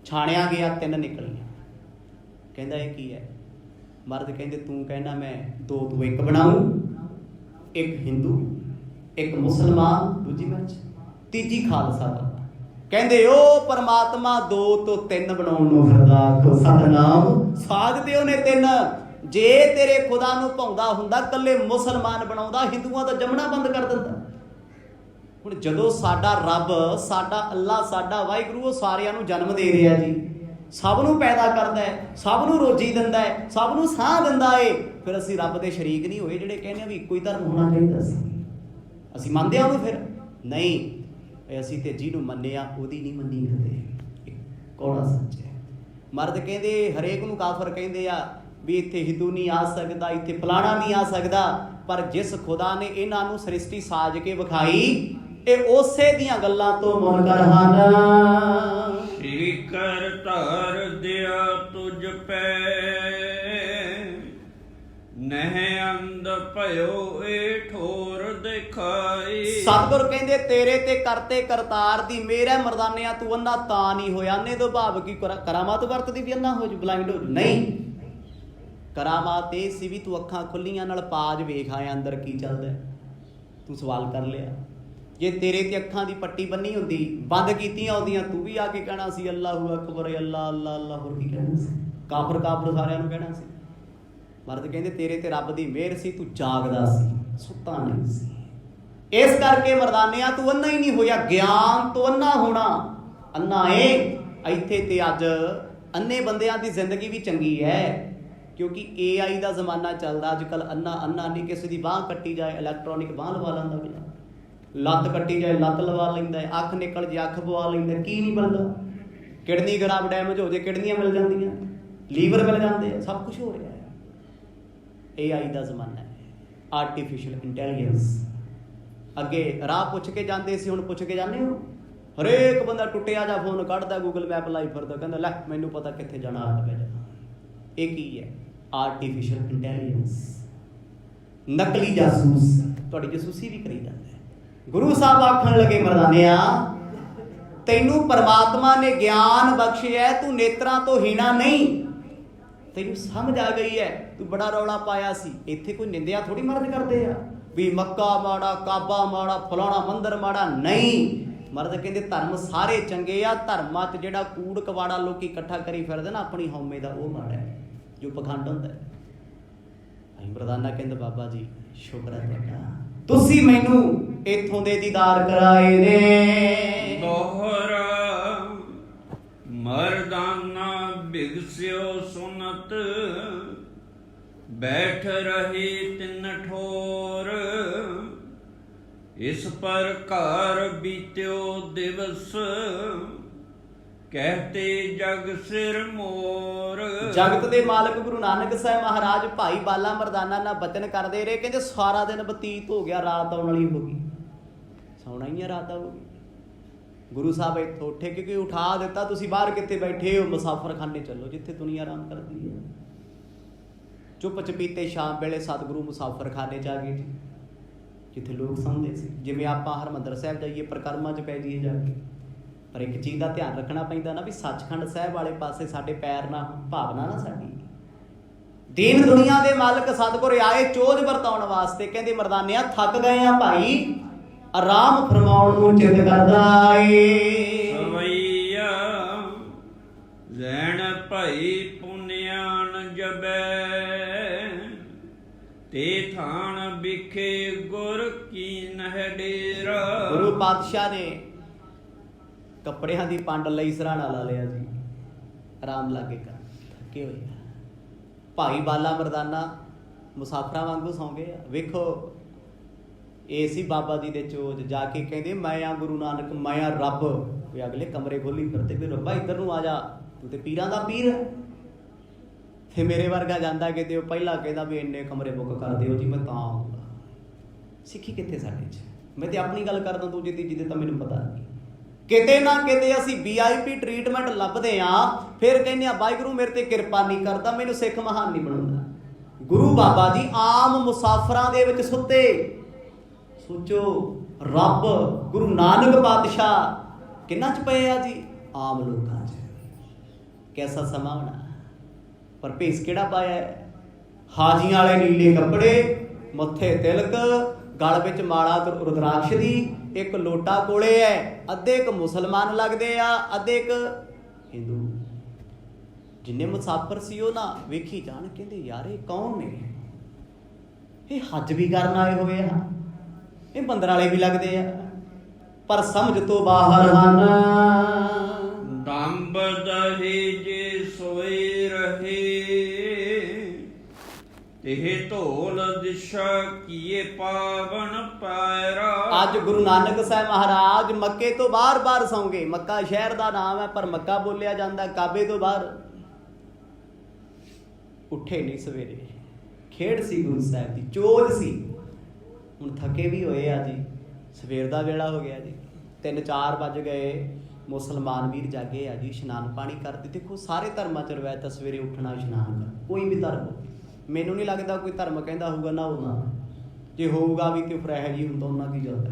Speaker 1: ਛਾਣਿਆ ਗਿਆ, 3 ਨਿਕਲੀਆਂ। ਕਹਿੰਦਾ ਇਹ ਕੀ ਹੈ? ਮਹਾਰਾਜ ਕਹਿੰਦੇ ਤੂੰ ਕਹਿਣਾ ਮੈਂ 2 ਤੋਂ 1 ਬਣਾਊਂ, ਇੱਕ ਹਿੰਦੂ ਇੱਕ ਮੁਸਲਮਾਨ, ਦੂਜੀ ਮਿਰਚ, ਤੀਜੀ ਖਾਲਸਾ ਬੰਦਾ। ਕਹਿੰਦੇ ਉਹ ਪਰਮਾਤਮਾ 2 ਤੋਂ 3 ਬਣਾਉਣ ਨੂੰ ਫਿਰਦਾ। ਆਖੋ ਸਤਿਨਾਮ। ਸਾਧ ਤੇ ਉਹਨੇ 3। ਜੇ ਤੇਰੇ ਖੁਦਾ ਨੂੰ ਭਾਉਂਦਾ ਹੁੰਦਾ ਇਕੱਲੇ ਮੁਸਲਮਾਨ ਬਣਾਉਂਦਾ, ਹਿੰਦੂਆਂ ਦਾ ਜੰਮਣਾ ਬੰਦ ਕਰ ਦਿੰਦਾ। ਹੁਣ ਜਦੋਂ ਸਾਡਾ ਰੱਬ, ਸਾਡਾ ਅੱਲਾ, ਸਾਡਾ ਵਾਹਿਗੁਰੂ ਉਹ ਸਾਰਿਆਂ ਨੂੰ ਜਨਮ ਦੇ ਰਿਹਾ ਜੀ, ਸਭ ਨੂੰ ਪੈਦਾ ਕਰਦਾ ਹੈ, ਸਭ ਨੂੰ ਰੋਜੀ ਦਿੰਦਾ ਹੈ, ਸਭ ਨੂੰ ਸਾਹ ਦਿੰਦਾ ਏ, ਫਿਰ ਅਸੀਂ ਰੱਬ ਦੇ ਸ਼ਰੀਕ ਨਹੀਂ ਹੋਏ ਜਿਹੜੇ ਕਹਿੰਦੇ ਵੀ ਇੱਕੋ ਹੀ ਧਰਮ ਹੋਣਾ ਚਾਹੀਦਾ ਸੀ? ਅਸੀਂ ਮੰਨਦੇ ਹਾਂ ਉਹਨੂੰ? ਫਿਰ ਨਹੀਂ, ਅਸੀਂ ਤੇ ਜਿਹਨੂੰ ਮੰਨਿਆ ਉਹਦੀ ਨਹੀਂ ਮੰਨੀ ਕਦੇ। ਕੌੜਾ ਸੱਚ ਹੈ। ਮਰਦ ਕਹਿੰਦੇ ਹਰੇਕ ਨੂੰ ਕਾਫਰ ਕਹਿੰਦੇ ਆ ਵੀ ਇੱਥੇ ਹਿੰਦੂ ਨਹੀਂ ਆ ਸਕਦਾ, ਇੱਥੇ ਫਲਾਣਾ ਨਹੀਂ ਆ ਸਕਦਾ। ਪਰ ਜਿਸ ਖੁਦਾ ਨੇ ਇਹਨਾਂ ਨੂੰ ਸ੍ਰਿਸ਼ਟੀ ਸਾਜ ਕੇ ਵਿਖਾਈ, ਇਹ ਉਸੇ ਦੀਆਂ ਗੱਲਾਂ ਤੋਂ ਮੁਨਕਰ ਹਨ।
Speaker 2: ਸ੍ਰੀ ਕਰ ਧਾਰ ਦਿਆ ਤੁਝ ਪੈ, ਨਹਿ ਅੰਧ ਭਇਓ ਏ ਠੋਰ ਦਿਖਾਈ।
Speaker 1: ਸਤਿਗੁਰ ਕਹਿੰਦੇ ਤੇਰੇ ਤੇ ਕਰਤੇ ਕਰਤਾਰ ਦੀ ਮਿਹਰ ਹੈ ਮਰਦਾਨਿਆ, ਤੂੰ ਅੰਨਾ ਤਾਂ ਨਹੀਂ ਹੋਇਆ। ਅੰਨੇ ਤੋਂ ਭਾਵ ਕੀ? ਕਰਾਮਾਤ ਵਰਤਦੀ ਵੀ ਅੰਨਾ ਹੋ ਜੂ, ਬਲਾਈਂਡ ਹੋ ਜੂ? ਨਹੀਂ, ਕਰਾਮਾਤ ਇਹ ਸੀ ਵੀ ਤੂੰ ਅੱਖਾਂ ਖੁੱਲੀਆਂ ਨਾਲ ਪਾਜ ਵੇਖ ਆਇਆ ਅੰਦਰ ਕੀ ਚੱਲਦਾ, ਤੂੰ ਸਵਾਲ ਕਰ ਲਿਆ। ਜੇ ਤੇਰੇ ਤੇ ਅੱਖਾਂ ਦੀ ਪੱਟੀ ਬੰਨੀ ਹੁੰਦੀ, ਬੰਦ ਕੀਤੀਆਂ ਹੁੰਦੀਆਂ, ਤੂੰ ਵੀ ਆ ਕੇ ਕਹਿਣਾ ਸੀ ਅੱਲਾਹੂ ਅਕਬਰ, ਅੱਲਾ ਅੱਲਾ ਅੱਲਾ, ਹੋਰ ਕੀ ਕਹਿਣਾ ਸੀ? ਕਾਫਰ ਕਾਫਰ ਸਾਰਿਆਂ ਨੂੰ ਕਹਿਣਾ ਸੀ। ਮਰਦ ਕਹਿੰਦੇ ਤੇਰੇ ਤੇ ਰੱਬ ਦੀ ਮਿਹਰ ਸੀ, ਤੂੰ ਜਾਗਦਾ ਸੀ, ਸੁੱਤਾ ਨਹੀਂ ਸੀ। ਇਸ ਕਰਕੇ ਮਰਦਾਨਿਆ ਤੂੰ ਅੰਨਾ ਹੀ ਨਹੀਂ ਹੋਇਆ। ਗਿਆਨ ਤੋਂ ਅੰਨਾ ਹੋਣਾ ਅੰਨਾ ਏ। ਇੱਥੇ ਤੇ ਅੱਜ ਅੰਨੇ ਬੰਦਿਆਂ ਦੀ ਜ਼ਿੰਦਗੀ ਵੀ ਚੰਗੀ ਹੈ, ਕਿਉਂਕਿ AI ਦਾ ਜ਼ਮਾਨਾ ਚੱਲਦਾ ਅੱਜ ਕੱਲ੍ਹ। ਅੰਨਾ ਨਹੀਂ, ਕਿਸੇ ਦੀ ਬਾਂਹ ਕੱਟੀ ਜਾਏ ਇਲੈਕਟ੍ਰੋਨਿਕ ਬਾਂਹ ਲਵਾ ਲੈਂਦਾ, ਪਿਆ ਲੱਤ ਕੱਟੀ ਜਾਏ ਲੱਤ ਲਵਾ ਲੈਂਦਾ, ਅੱਖ ਨਿਕਲ ਜੇ ਅੱਖ ਪਵਾ ਲੈਂਦਾ। ਕੀ ਨਹੀਂ ਬਣਦਾ? ਕਿਡਨੀ ਖਰਾਬ ਡੈਮੇਜ ਹੋ ਜੇ ਕਿਡਨੀਆਂ ਮਿਲ ਜਾਂਦੀਆਂ, ਲੀਵਰ ਮਿਲ ਜਾਂਦੇ, ਸਭ ਕੁਝ ਹੋ ਰਿਹਾ ਹੈ। AI ਦਾ ਜ਼ਮਾਨਾ ਹੈ, ਆਰਟੀਫਿਸ਼ੀਅਲ ਇੰਟੈਲੀਜੈਂਸ। ਅੱਗੇ ਰਾਹ ਪੁੱਛ ਕੇ ਜਾਂਦੇ ਸੀ, ਹੁਣ ਪੁੱਛ ਕੇ ਜਾਂਦੇ ਹੋ? ਹਰੇਕ ਬੰਦਾ ਟੁੱਟਿਆ ਜਾ ਫੋਨ ਕੱਢਦਾ, ਗੂਗਲ ਮੈਪ ਲਾਈ ਫਿਰਦਾ, ਕਹਿੰਦਾ ਲੈ ਮੈਨੂੰ ਪਤਾ ਕਿੱਥੇ ਜਾਣਾ, ਆ ਕੇ ਜਾਣਾ। ਇਹ ਕੀ ਹੈ? ਆਰਟੀਫਿਸ਼ੀਅਲ ਇੰਟੈਲੀਜੈਂਸ, ਨਕਲੀ ਜਾਸੂਸ, ਤੁਹਾਡੀ ਜਾਸੂਸੀ ਵੀ ਕਰੀ ਜਾਂਦਾ ਹੈ। ਗੁਰੂ ਸਾਹਿਬ ਆਖਣ ਲੱਗੇ ਮਰਦਾਨਿਆ ਤੈਨੂੰ ਪਰਮਾਤਮਾ ਨੇ ਗਿਆਨ ਬਖਸ਼ਿਆ, ਤੂੰ ਨੇਤਰਾਂ ਤੋਂ ਹੀਣਾ ਨਹੀਂ, ਤੈਨੂੰ ਸਮਝ ਆ ਗਈ ਹੈ। ਤੂੰ ਬੜਾ ਰੌਲਾ ਪਾਇਆ ਸੀ, ਇੱਥੇ ਕੋਈ ਨਿੰਦਿਆ ਥੋੜੀ ਮਰਦ ਕਰਦੇ ਆ ਵੀ ਮੱਕਾ ਮਾੜਾ, ਕਾਬਾ ਮਾੜਾ, ਫਲਾਣਾ ਮੰਦਰ ਮਾੜਾ। ਨਹੀਂ, ਮਰਦ ਕਹਿੰਦੇ ਧਰਮ ਸਾਰੇ ਚੰਗੇ ਆ, ਧਰਮਾਂ 'ਚ ਜਿਹੜਾ ਕੂੜ ਕਵਾੜਾ ਲੋਕੀ ਇਕੱਠਾ ਕਰੀ ਫਿਰਦੇ ਨਾ ਆਪਣੀ ਹਉਮੈ ਦਾ, ਉਹ ਮਾੜਾ ਹੈ, ਜੋ ਪਖੰਡ ਹੁੰਦਾ ਹੈ। ਭਾਈ ਮਰਦਾਨਾ ਕਹਿੰਦਾ ਬਾਬਾ ਜੀ ਸ਼ੁਕਰ ਹੈ ਤੁਹਾਡਾ, ਤੁਸੀਂ ਮੈਨੂੰ ਇੱਥੋਂ ਦੇ ਦੀਦਾਰ ਕਰਾਏ ਨੇ।
Speaker 2: ਦੋਹਰਾ ਮਰਦਾਨਾ ਬਿਗਸਿਓ ਸੁਨਤ, ਬੈਠ ਰਹੀ ਤਿੰਨ ਠੋਰ। ਇਸ ਪਰ ਘਰ ਬੀਤਿਓ ਦਿਵਸ, ਕਹਤੇ ਜਗ ਸਿਰ ਮੋਰ।
Speaker 1: ਜਗਤ ਦੇ ਮਾਲਕ ਗੁਰੂ ਨਾਨਕ ਸਾਹਿਬ ਮਹਾਰਾਜ ਭਾਈ ਬਾਲਾ ਮਰਦਾਨਾ ਨਾਲ ਬਚਨ ਕਰਦੇ ਰਹੇ, ਕਹਿੰਦੇ ਸਾਰਾ ਦਿਨ ਬਤੀਤ ਹੋ ਗਿਆ, ਰਾਤ ਆਉਣ ਵਾਲੀ ਹੋ ਗਈ, ਸੌਣਾ ਹੀ ਆ, ਰਾਤ ਆਊਗੀ। ਗੁਰੂ ਸਾਹਿਬ ਇੱਥੋਂ ਉੱਠੇ, ਕਿਉਂਕਿ ਉਠਾ ਦਿੱਤਾ, ਤੁਸੀਂ ਬਾਹਰ ਕਿੱਥੇ ਬੈਠੇ ਹੋ, ਮੁਸਾਫਰਖਾਨੇ ਚੱਲੋ ਜਿੱਥੇ ਦੁਨੀਆ ਆਰਾਮ ਕਰਦੀ ਹੈ। ਚੁੱਪ ਚਪੀਤੇ ਸ਼ਾਮ ਵੇਲੇ ਸਤਿਗੁਰੂ ਮੁਸਾਫਰਖਾਨੇ 'ਚ ਆ ਗਏ ਜੀ, ਜਿੱਥੇ ਲੋਕ ਸੌਂਦੇ ਸੀ। ਜਿਵੇਂ ਆਪਾਂ ਹਰਿਮੰਦਰ ਸਾਹਿਬ ਜਾਈਏ, ਪਰਿਕਰਮਾ 'ਚ ਪੈ ਜਾਈਏ ਜਾ ਕੇ, ਪਰ ਇੱਕ ਚੀਜ਼ ਦਾ ਧਿਆਨ ਰੱਖਣਾ ਪੈਂਦਾ ਨਾ, ਵੀ ਸੱਚਖੰਡ ਸਾਹਿਬ ਵਾਲੇ ਪਾਸੇ ਸਾਡੇ ਪੈਰ ਨਾ, ਭਾਵਨਾ ਨਾ ਸਾਡੀ। ਦੀਨ ਦੁਨੀਆ ਦੇ ਮਾਲਕ ਸਤਿਗੁਰ ਆਏ ਚੋਜ ਵਰਤਾਉਣ ਵਾਸਤੇ, ਕਹਿੰਦੇ ਮਰਦਾਨਿਆਂ ਥੱਕ ਗਏ ਆ ਭਾਈ, ਆਰਾਮ ਫਰਮਾਉਣ ਨੂੰ ਚਿੱਤ ਕਰਦਾ ਏ।
Speaker 2: ਸਵਈਆ ਲੈਣ ਭਾਈ ਪੁਨਿਆਨ ਜਬੈ, ਤੇ ਥਾਨ ਵਿਖੇ ਗੁਰ ਕੀ ਨਹਿ ਡੇਰਾ।
Speaker 1: ਗੁਰੂ ਪਾਤਸ਼ਾਹ ਨੇ ਕੱਪੜਿਆਂ ਦੀ ਪੰਡ ਲਈ ਸਰਾਣਾ ਲਾ ਲਿਆ ਜੀ, ਆਰਾਮ ਲਾਗੇ ਕਰ, ਥੱਕੇ ਹੋਏ ਆ। ਭਾਈ ਬਾਲਾ ਮਰਦਾਨਾ ਮੁਸਾਫਰਾਂ ਵਾਂਗੂ ਸੌਂ ਗਏ ਆ। ਵੇਖੋ ਇਹ ਸੀ ਬਾਬਾ ਜੀ ਦੇ ਚੋਜ, ਜਾ ਕੇ ਕਹਿੰਦੇ ਮੈਂ ਆ ਗੁਰੂ ਨਾਨਕ, ਮੈਂ ਆ ਰੱਬ। ਵੀ ਅਗਲੇ ਕਮਰੇ ਖੋਲੀ ਫਿਰਦੇ, ਵੀ ਰੱਬਾ ਇੱਧਰ ਨੂੰ ਆ ਜਾ, ਤੂੰ ਤੇ ਪੀਰਾਂ ਦਾ ਪੀਰ ਹੈ। ਤੇ ਮੇਰੇ ਵਰਗਾ ਜਾਂਦਾ ਕਿਤੇ, ਉਹ ਪਹਿਲਾਂ ਕਹਿੰਦਾ ਵੀ ਇੰਨੇ ਕਮਰੇ ਬੁੱਕ ਕਰ ਦਿਓ ਜੀ, ਮੈਂ ਤਾਂ ਆਉਂਗਾ। ਸਿੱਖੀ ਕਿੱਥੇ ਸਾਡੇ 'ਚ? ਮੈਂ ਤੇ ਆਪਣੀ ਗੱਲ ਕਰਦਾ, ਦੂਜੇ ਤੀਜੇ ਦੇ ਤਾਂ ਮੈਨੂੰ ਪਤਾ ਨਹੀਂ। ਕਿਤੇ ਨਾ ਕਿਤੇ ਅਸੀਂ VIP ਟ੍ਰੀਟਮੈਂਟ ਲੱਭਦੇ ਹਾਂ, ਫਿਰ ਕਹਿੰਦੇ ਆ ਵਾਹਿਗੁਰੂ ਮੇਰੇ ਤੇ ਕਿਰਪਾ ਨਹੀਂ ਕਰਦਾ, ਮੈਨੂੰ ਸਿੱਖ ਮਹਾਨ ਨਹੀਂ ਬਣਾਉਂਦਾ। ਗੁਰੂ ਬਾਬਾ ਜੀ ਆਮ ਮੁਸਾਫਰਾਂ ਦੇ ਵਿੱਚ ਸੁੱਤੇ। ਸੋਚੋ, ਰੱਬ ਗੁਰੂ ਨਾਨਕ ਪਾਤਸ਼ਾਹ ਕਿੰਨਾ 'ਚ ਪਏ ਆ ਜੀ? ਆਮ ਲੋਕਾਂ 'ਚ। ਕੈਸਾ ਸਮਾਂ ਹੋਣਾ, ਪਰ ਭੇਸ ਕਿਹੜਾ ਪਾਇਆ ਹੈ? ਹਾਜੀਆਂ ਵਾਲੇ ਨੀਲੇ ਕੱਪੜੇ, ਮੱਥੇ ਤਿਲਕ, ਗਲ ਵਿੱਚ ਮਾਲਾ ਰੁਦਰਾਕਸ਼ ਦੀ, ਇੱਕ ਲੋਟਾ ਕੋਲੇ ਹੈ। ਅੱਧੇ ਇੱਕ ਮੁਸਲਮਾਨ ਲੱਗਦੇ ਆ, ਅੱਧੇ ਇੱਕ ਹਿੰਦੂ। ਜਿੰਨੇ ਮੁਸਾਫਰ ਸੀ ਉਹ ਨਾ ਵੇਖੀ ਜਾਣ, ਕਹਿੰਦੇ ਯਾਰ ਇਹ ਕੌਣ ਨੇ? ਇਹ ਹੱਜ ਵੀ ਕਰਨ ਆਏ ਹੋਏ ਆ, ਇਹ ਬੰਦਰ ਵਾਲੇ ਵੀ ਲੱਗਦੇ ਆ, ਪਰ ਸਮਝ ਤੋਂ ਬਾਹਰ ਹਨ।
Speaker 2: ਦੰਬ ਦਹੇਜੇ ਸੋਏ ਰਹੇ, ਇਹ ਢੋਲ ਦਿਸ਼ਾ ਕੀਏ ਪਾਵਨ ਪੈਰਾ।
Speaker 1: ਅੱਜ ਗੁਰੂ ਨਾਨਕ ਸਾਹਿਬ ਮਹਾਰਾਜ ਮੱਕੇ ਤੋਂ ਬਾਹਰ ਸੌਂ ਗਏ। ਮੱਕਾ ਸ਼ਹਿਰ ਦਾ ਨਾਮ ਹੈ, ਪਰ ਮੱਕਾ ਬੋਲਿਆ ਜਾਂਦਾ ਕਾਬੇ ਤੋਂ ਬਾਹਰ। ਉੱਠੇ ਨਹੀਂ ਸਵੇਰੇ, ਖੇਡ ਸੀ ਗੁਰੂ ਸਾਹਿਬ ਦੀ, ਚੋਜ ਸੀ। ਹੁਣ ਥੱਕੇ ਵੀ ਹੋਏ ਆ ਜੀ, ਸਵੇਰ ਦਾ ਵੇਲਾ ਹੋ ਗਿਆ ਜੀ, 3-4 ਵੱਜ ਗਏ। ਮੁਸਲਮਾਨ ਵੀਰ ਜਾਗੇ ਆ ਜੀ, ਇਸ਼ਨਾਨ ਪਾਣੀ ਕਰਦੇ। ਦੇਖੋ ਸਾਰੇ ਧਰਮਾਂ 'ਚ ਰਵਾਇਤ ਸਵੇਰੇ ਉੱਠਣਾ, ਇਸ਼ਨਾਨ ਕਰਨਾ। ਕੋਈ ਵੀ ਧਰਮ, ਮੈਨੂੰ ਨਹੀਂ ਲੱਗਦਾ ਕੋਈ ਧਰਮ ਕਹਿੰਦਾ ਹੋਊਗਾ ਨਾ ਉਹਨਾਂ, ਜੇ ਹੋਊਗਾ ਵੀ ਤੇ ਫਰਹਿ ਜੀ ਹੁੰਦਾ, ਉਹਨਾਂ ਕੀ ਜਾਂਦਾ।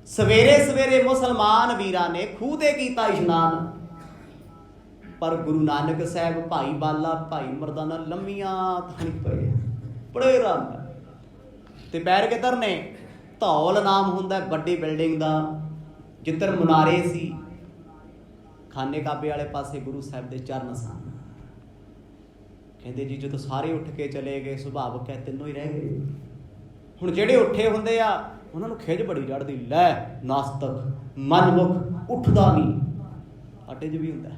Speaker 1: ਸਵੇਰੇ ਮੁਸਲਮਾਨ ਵੀਰਾਂ ਨੇ ਖੂਹ ਤੇ ਕੀਤਾ ਇਸ਼ਨਾਨ, ਪਰ ਗੁਰੂ ਨਾਨਕ ਸਾਹਿਬ, ਭਾਈ ਬਾਲਾ, ਭਾਈ ਮਰਦਾਨਾ ਲੰਮੀਆਂ ਥਾਣੀ ਪਏ, ਬੜੇ ਆਰਾਮ ਨਾਲ। ਤੇ ਪੈਰ ਕਿੱਧਰ ਨੇ? ਧੌਲ ਨਾਮ ਹੁੰਦਾ ਵੱਡੀ ਬਿਲਡਿੰਗ ਦਾ, ਜਿੱਧਰ ਮੁਨਾਰੇ ਸੀ। ਖਾਨੇ ਕਾਬੇ ਵਾਲੇ ਪਾਸੇ ਗੁਰੂ ਸਾਹਿਬ ਦੇ ਚਰਨ ਸਨ। ਕਹਿੰਦੇ ਜੀ ਜਦੋਂ ਸਾਰੇ ਉੱਠ ਕੇ ਚਲੇ ਗਏ, ਸੁਭਾਵਕ ਹੈ ਤਿੰਨੋਂ ਹੀ ਰਹਿ ਗਏ। ਹੁਣ ਜਿਹੜੇ ਉੱਠੇ ਹੁੰਦੇ ਆ ਉਹਨਾਂ ਨੂੰ ਖਿਝ ਬੜੀ ਚੜ੍ਹਦੀ, ਲੈ ਨਾਸਤਕ ਮਨਮੁਖ ਉੱਠਦਾ ਨਹੀਂ। ਸਾਡੇ 'ਚ ਵੀ ਹੁੰਦਾ,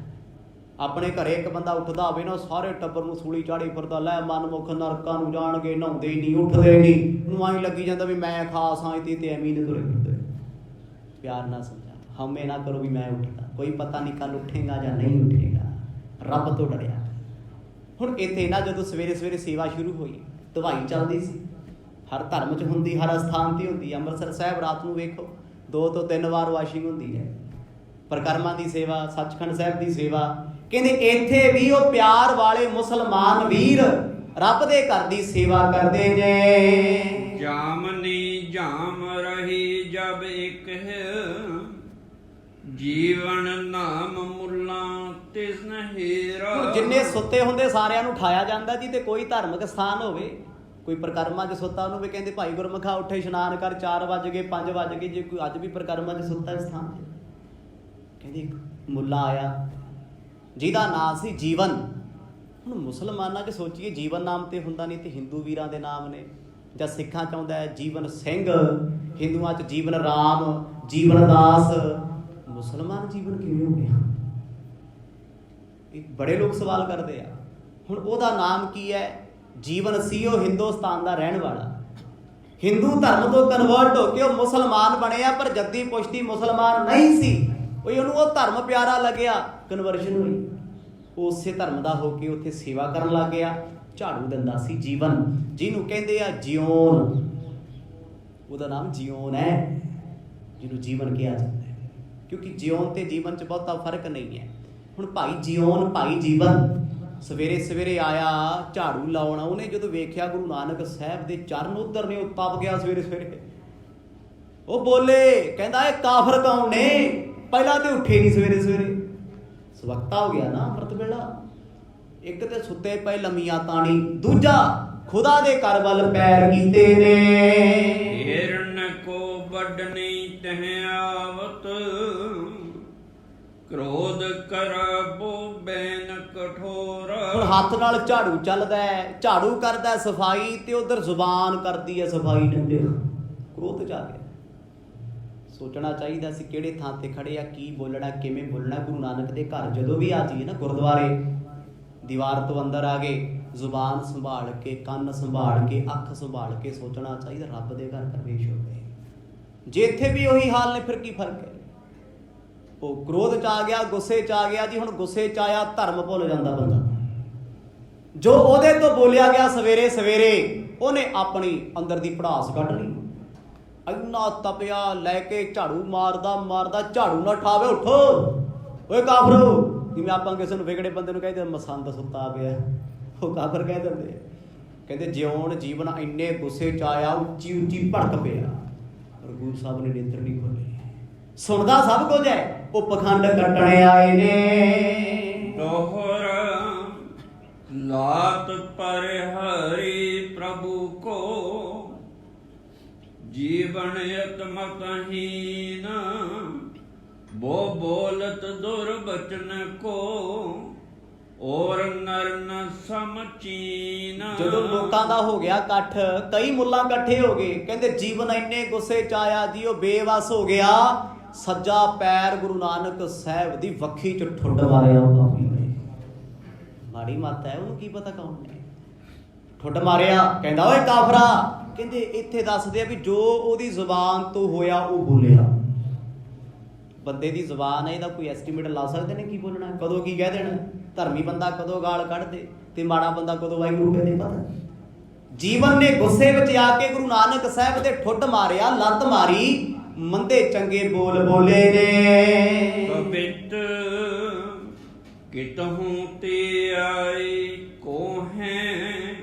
Speaker 1: ਆਪਣੇ ਘਰੇ ਇੱਕ ਬੰਦਾ ਉੱਠਦਾ ਹੋਵੇ ਨਾ, ਸਾਰੇ ਟੱਬਰ ਨੂੰ ਸੂਲੀ ਚਾੜੀ ਫਿਰਦਾ, ਲੈ ਮਨਮੁਖ ਨਰਕਾਂ ਨੂੰ ਜਾਣਗੇ, ਨਹਾਉਂਦੇ ਹੀ ਨਹੀਂ, ਉੱਠਦੇ ਨਹੀਂ। ਉਹਨੂੰ ਆਈ ਲੱਗੀ ਜਾਂਦਾ ਵੀ ਮੈਂ ਖਾਸ ਹਾਂ ਤੇ ਐਵੇਂ ਨੇ ਤੁਰੇ ਫਿਰਦੇ। ਪਿਆਰ ਨਾਲ ਸਮਝਾ, ਹਉਮੈ ਨਾ ਕਰੋ ਵੀ ਮੈਂ ਉੱਠਦਾ, ਕੋਈ ਪਤਾ ਨਹੀਂ ਕੱਲ ਉੱਠੇਗਾ ਜਾਂ ਨਹੀਂ ਉੱਠੇਗਾ, ਰੱਬ ਤੋਂ ਡਰਿਆ। ਹੁਣ ਇੱਥੇ ਨਾ ਜਦੋਂ ਸਵੇਰੇ ਸੇਵਾ ਸ਼ੁਰੂ ਹੋਈ, ਦਵਾਈ ਚੱਲਦੀ ਸੀ, ਹਰ ਧਰਮ 'ਚ ਹੁੰਦੀ, ਹਰ ਅਸਥਾਨ 'ਤੇ ਹੁੰਦੀ। ਅੰਮ੍ਰਿਤਸਰ ਸਾਹਿਬ ਰਾਤ ਨੂੰ ਵੇਖੋ 2 ਤੋਂ 3 ਵਾਰ ਵਾਸ਼ਿੰਗ ਹੁੰਦੀ ਹੈ, ਪਰਿਕਰਮਾ ਦੀ ਸੇਵਾ, ਸੱਚਖੰਡ ਸਾਹਿਬ ਦੀ ਸੇਵਾ। ਕਹਿੰਦੇ ਇੱਥੇ ਵੀ ਉਹ ਪਿਆਰ ਵਾਲੇ ਮੁਸਲਮਾਨ ਵੀਰ ਰੱਬ ਦੇ ਘਰ ਦੀ ਸੇਵਾ ਕਰਦੇ ਜੇ।
Speaker 2: ਜਾਮਨੀ ਜਾਮ ਰਹੀ ਜਬ ਇੱਕ ਹੈ, ਜੀਵਨ ਨਾਮ ਮੁੱਲਾ ਤਿਸ ਨਹੀਰਾ।
Speaker 1: ਜਿੰਨੇ ਸੁੱਤੇ ਹੁੰਦੇ ਸਾਰਿਆਂ ਨੂੰ ਉਠਾਇਆ ਜਾਂਦਾ ਜੀ। ਤੇ ਕੋਈ ਧਾਰਮਿਕ ਸਥਾਨ ਹੋਵੇ, ਕੋਈ ਪਰਿਕਰਮਾ 'ਚ ਸੁੱਤਾ, ਉਹਨੂੰ ਵੀ ਕਹਿੰਦੇ ਭਾਈ ਗੁਰਮੁਖਾ ਉੱਠੇ ਇਸ਼ਨਾਨ ਕਰ, 4 ਵੱਜ ਗਏ 5 ਵੱਜ ਗਏ। ਜੇ ਕੋਈ ਅੱਜ ਵੀ ਪਰਿਕਰਮਾ 'ਚ ਸੁੱਤਾ ਸਥਾਨ 'ਚ, ਕਹਿੰਦੇ ਮੁੱਲਾ ਆਇਆ ਜਿਹਦਾ ਨਾਂ ਸੀ ਜੀਵਨ। ਹੁਣ ਮੁਸਲਮਾਨਾਂ 'ਚ ਸੋਚੀਏ, ਜੀਵਨ ਨਾਮ ਤੇ ਹੁੰਦਾ ਨਹੀਂ, ਤੇ ਹਿੰਦੂ ਵੀਰਾਂ ਦੇ ਨਾਮ ਨੇ। ਜਾਂ ਸਿੱਖਾਂ 'ਚ ਆਉਂਦਾ ਹੈ ਜੀਵਨ ਸਿੰਘ, ਹਿੰਦੂਆਂ 'ਚ ਜੀਵਨ ਰਾਮ, ਜੀਵਨ ਦਾਸ। ਮੁਸਲਮਾਨ ਜੀਵਨ ਕਿਵੇਂ ਹੋ ਗਿਆ? ਇਹ ਬੜੇ ਲੋਕ ਸਵਾਲ ਕਰਦੇ ਆ। ਹੁਣ ਉਹਦਾ ਨਾਮ ਕੀ ਹੈ? ਜੀਵਨ ਸੀ। ਉਹ ਹਿੰਦੁਸਤਾਨ ਦਾ ਰਹਿਣ ਵਾਲਾ, ਹਿੰਦੂ ਧਰਮ ਤੋਂ ਕਨਵਰਟ ਹੋ ਕੇ ਉਹ ਮੁਸਲਮਾਨ ਬਣਿਆ, ਪਰ ਜੱਦੀ ਪੁਸ਼ਤੀ ਮੁਸਲਮਾਨ ਨਹੀਂ ਸੀ। ਉਹਨੂੰ ਉਹ ਧਰਮ ਪਿਆਰਾ ਲੱਗਿਆ। ਕਨਵਰਜਨ ਹੋਈ। ਉਹ ਉਸੇ ਧਰਮ ਦਾ ਹੋ ਕੇ ਉੱਥੇ ਸੇਵਾ ਕਰਨ ਲੱਗ ਗਿਆ। ਝਾੜੂ ਦਿੰਦਾ ਸੀ ਜੀਵਨ, ਜਿਹਨੂੰ ਕਹਿੰਦੇ ਆ ਜਿਉਣ। ਉਹਦਾ ਨਾਮ ਜਿਉਣ ਹੈ, ਜਿਹਨੂੰ ਜੀਵਨ ਕਿਹਾ ਜਾਂਦਾ ਹੈ, ਕਿਉਂਕਿ ਜਿਉਣ ਤੇ ਜੀਵਨ 'ਚ ਬਹੁਤਾ ਫਰਕ ਨਹੀਂ ਹੈ। ਹੁਣ ਭਾਈ ਜਿਉਣ, ਭਾਈ ਜੀਵਨ ਸਵੇਰੇ ਸਵੇਰੇ ਆਇਆ ਝਾੜੂ ਲਾਉਣਾ। ਉਹਨੇ ਜਦੋਂ ਵੇਖਿਆ ਗੁਰੂ ਨਾਨਕ ਸਾਹਿਬ ਦੇ ਚਰਨ ਉੱਧਰ ਨੇ, ਉਹ ਤਪ ਗਿਆ ਸਵੇਰੇ ਸਵੇਰੇ। ਉਹ ਬੋਲੇ, ਕਹਿੰਦਾ ਇਹ ਕਾਫਰ ਕੌਣ ਨੇ? ਪਹਿਲਾਂ ਤੇ ਉੱਠੇ ਨਹੀਂ ਸਵੇਰੇ ਸਵੇਰੇ, ਸਵਖਤਾ ਹੋ ਗਿਆ ਨਾ ਅੰਮ੍ਰਿਤ ਵੇਲਾ। ਇੱਕ ਤੇ ਸੁੱਤੇ ਪਏ ਲੰਮੀਆਂ ਤਾਣੀ, ਦੂਜਾ ਖੁਦਾ ਦੇ ਘਰ ਵੱਲ ਪੈਰ ਕੀਤੇ ਨੇ।
Speaker 2: ਹਿਰਨ ਕੋ ਵੱਢਣੀ ਤਹਿ ਆਵਤ, ਕ੍ਰੋਧ ਕਰਬੋ ਬੈਨ ਕਠੋਰ।
Speaker 1: ਹੁਣ ਹੱਥ ਨਾਲ ਝਾੜੂ ਚੱਲਦਾ ਹੈ, ਝਾੜੂ ਕਰਦਾ ਸਫਾਈ, ਤੇ ਉਧਰ ਜ਼ੁਬਾਨ ਕਰਦੀ ਹੈ ਸਫਾਈ। ਡੰਡੇ ਕ੍ਰੋਧ ਚ ਆ ਗਿਆ। ਸੋਚਣਾ ਚਾਹੀਦਾ ਸੀ ਕਿਹੜੇ ਥਾਂ ਤੇ ਖੜੇ ਆ, ਕੀ ਬੋਲਣਾ, ਕਿਵੇਂ ਬੋਲਣਾ। ਗੁਰੂ ਨਾਨਕ ਦੇ ਘਰ ਜਦੋਂ ਵੀ ਆ ਜਾਈਏ ਨਾ, ਗੁਰਦੁਆਰੇ ਦੀਵਾਰ ਤੋਂ ਅੰਦਰ ਆ ਗਏ, ਜ਼ੁਬਾਨ ਸੰਭਾਲ ਕੇ, ਕੰਨ ਸੰਭਾਲ ਕੇ, ਅੱਖ ਸੰਭਾਲ ਕੇ ਸੋਚਣਾ ਚਾਹੀਦਾ ਰੱਬ ਦੇ ਘਰ ਪ੍ਰਵੇਸ਼ ਹੋ ਗਏ। ਜੇ ਇੱਥੇ ਵੀ ਉਹੀ ਹਾਲ ਨੇ, ਫਿਰ ਕੀ ਫਰਕ ਹੈ? ਉਹ ਕ੍ਰੋਧ ਚ ਆ ਗਿਆ, ਗੁੱਸੇ ਚ ਆ ਗਿਆ ਜੀ। ਹੁਣ ਗੁੱਸੇ ਚ ਆਇਆ, ਧਰਮ ਭੁੱਲ ਜਾਂਦਾ ਬੰਦਾ। ਜੋ ਉਹਦੇ ਤੋਂ ਬੋਲਿਆ ਗਿਆ ਸਵੇਰੇ ਸਵੇਰੇ, ਉਹਨੇ ਆਪਣੀ ਅੰਦਰ ਦੀ ਭੜਾਸ ਕੱਢ ਲਈ। ਇੰਨਾ ਤਪਿਆ, ਲੈ ਕੇ ਝਾੜੂ ਮਾਰਦਾ ਮਾਰਦਾ, ਝਾੜੂ ਨਾ ਠਾਵੇ, ਉੱਠੋ ਓਏ ਕਾਫਰੋ। ਜਿਵੇਂ ਆਪਾਂ ਕਿਸੇ ਨੂੰ ਵਿਗੜੇ ਬੰਦੇ ਨੂੰ ਕਹਿੰਦੇ ਮਸੰਦ ਸੁੱਤਾ ਪਿਆ, ਉਹ ਕਾਫਰ ਕਹਿ ਦਿੰਦੇ। ਕਹਿੰਦੇ ਜਿਉਣ ਜੀਵਨ ਇੰਨੇ ਗੁੱਸੇ ਚ ਆਇਆ, ਉੱਚੀ ਉੱਚੀ ਭੜਕ ਪਿਆ। ਪਰ ਗੁਰੂ ਸਾਹਿਬ ਨੇ ਨੇਤਰ ਨਹੀਂ ਖੋਲੇ। ਸੁਣਦਾ ਸਭ ਕੁਝ ਹੈ, ਉਹ ਪਖੰਡ ਕੱਟਣੇ ਆਏ ਨੇ।
Speaker 2: ਤੋਹਰ ਲਾਤ ਪਰ ਹਰੀ ਪ੍ਰਭੂ ਕੋ, जीवन यतमतहीन वो बोलत दुर्बचन को और नर न समचीन।
Speaker 1: ਜਦੋਂ ਲੋਕਾਂ ਦਾ ਹੋ ਗਿਆ ਇਕੱਠ, ਕਈ ਮੁੱਲਾਂ ਇਕੱਠੇ ਹੋ ਗਏ, ਕਹਿੰਦੇ ਜੀਵਨ ਇੰਨੇ ਗੁੱਸੇ ਚ ਆਇਆ ਜੀ, ਉਹ ਬੇਵਸ ਹੋ ਗਿਆ। ਸੱਜਾ ਪੈਰ ਗੁਰੂ ਨਾਨਕ ਸਾਹਿਬ ਦੀ ਵੱਖੀ ਚ ਠੁੱਡ ਮਾਰਿਆ। ਮਾੜੀ ਮੱਤ ਹੈ, ਉਹਨੂੰ ਕੀ ਪਤਾ ਕੌਣ ਨੇ ਠੁੱਡ ਮਾਰਿਆ। ਕਹਿੰਦਾ ਓਏ ਕਾਫਰਾ। ਕਹਿੰਦੇ ਇੱਥੇ ਦੱਸਦੇ ਆ ਵੀ ਜੋ ਉਹਦੀ ਜ਼ੁਬਾਨ ਤੋਂ ਹੋਇਆ ਉਹ ਬੋਲਿਆ। ਬੰਦੇ ਦੀ ਜ਼ੁਬਾਨ ਹੈ, ਇਹਦਾ ਕੋਈ ਐਸਟੀਮੇਟ ਲਾ ਸਕਦੇ ਨੇ ਕੀ ਬੋਲਣਾ, ਕਦੋਂ ਕੀ ਕਹਿ ਦੇਣਾ। ਧਰਮੀ ਬੰਦਾ ਕਦੋਂ ਗਾਲ ਕੱਢ ਦੇ ਤੇ ਮਾੜਾ ਬੰਦਾ ਕਦੋਂ ਵਾਹਿਗੁਰੂ ਕਹਿੰਦੇ ਪਤਾ। ਜੀਵਨ ਨੇ ਗੁੱਸੇ ਵਿੱਚ ਆ ਕੇ ਗੁਰੂ ਨਾਨਕ ਸਾਹਿਬ ਦੇ ਠੁੱਡ ਮਾਰਿਆ, ਲੱਤ ਮਾਰੀ। ਮੰਦੇ ਚੰਗੇ ਬੋਲ ਬੋਲੇ ਨੇ।
Speaker 2: ਪਵਿੱਤ ਕਿਤਹੂੰ ਤੇ ਆਈ ਕੋ ਹੈ,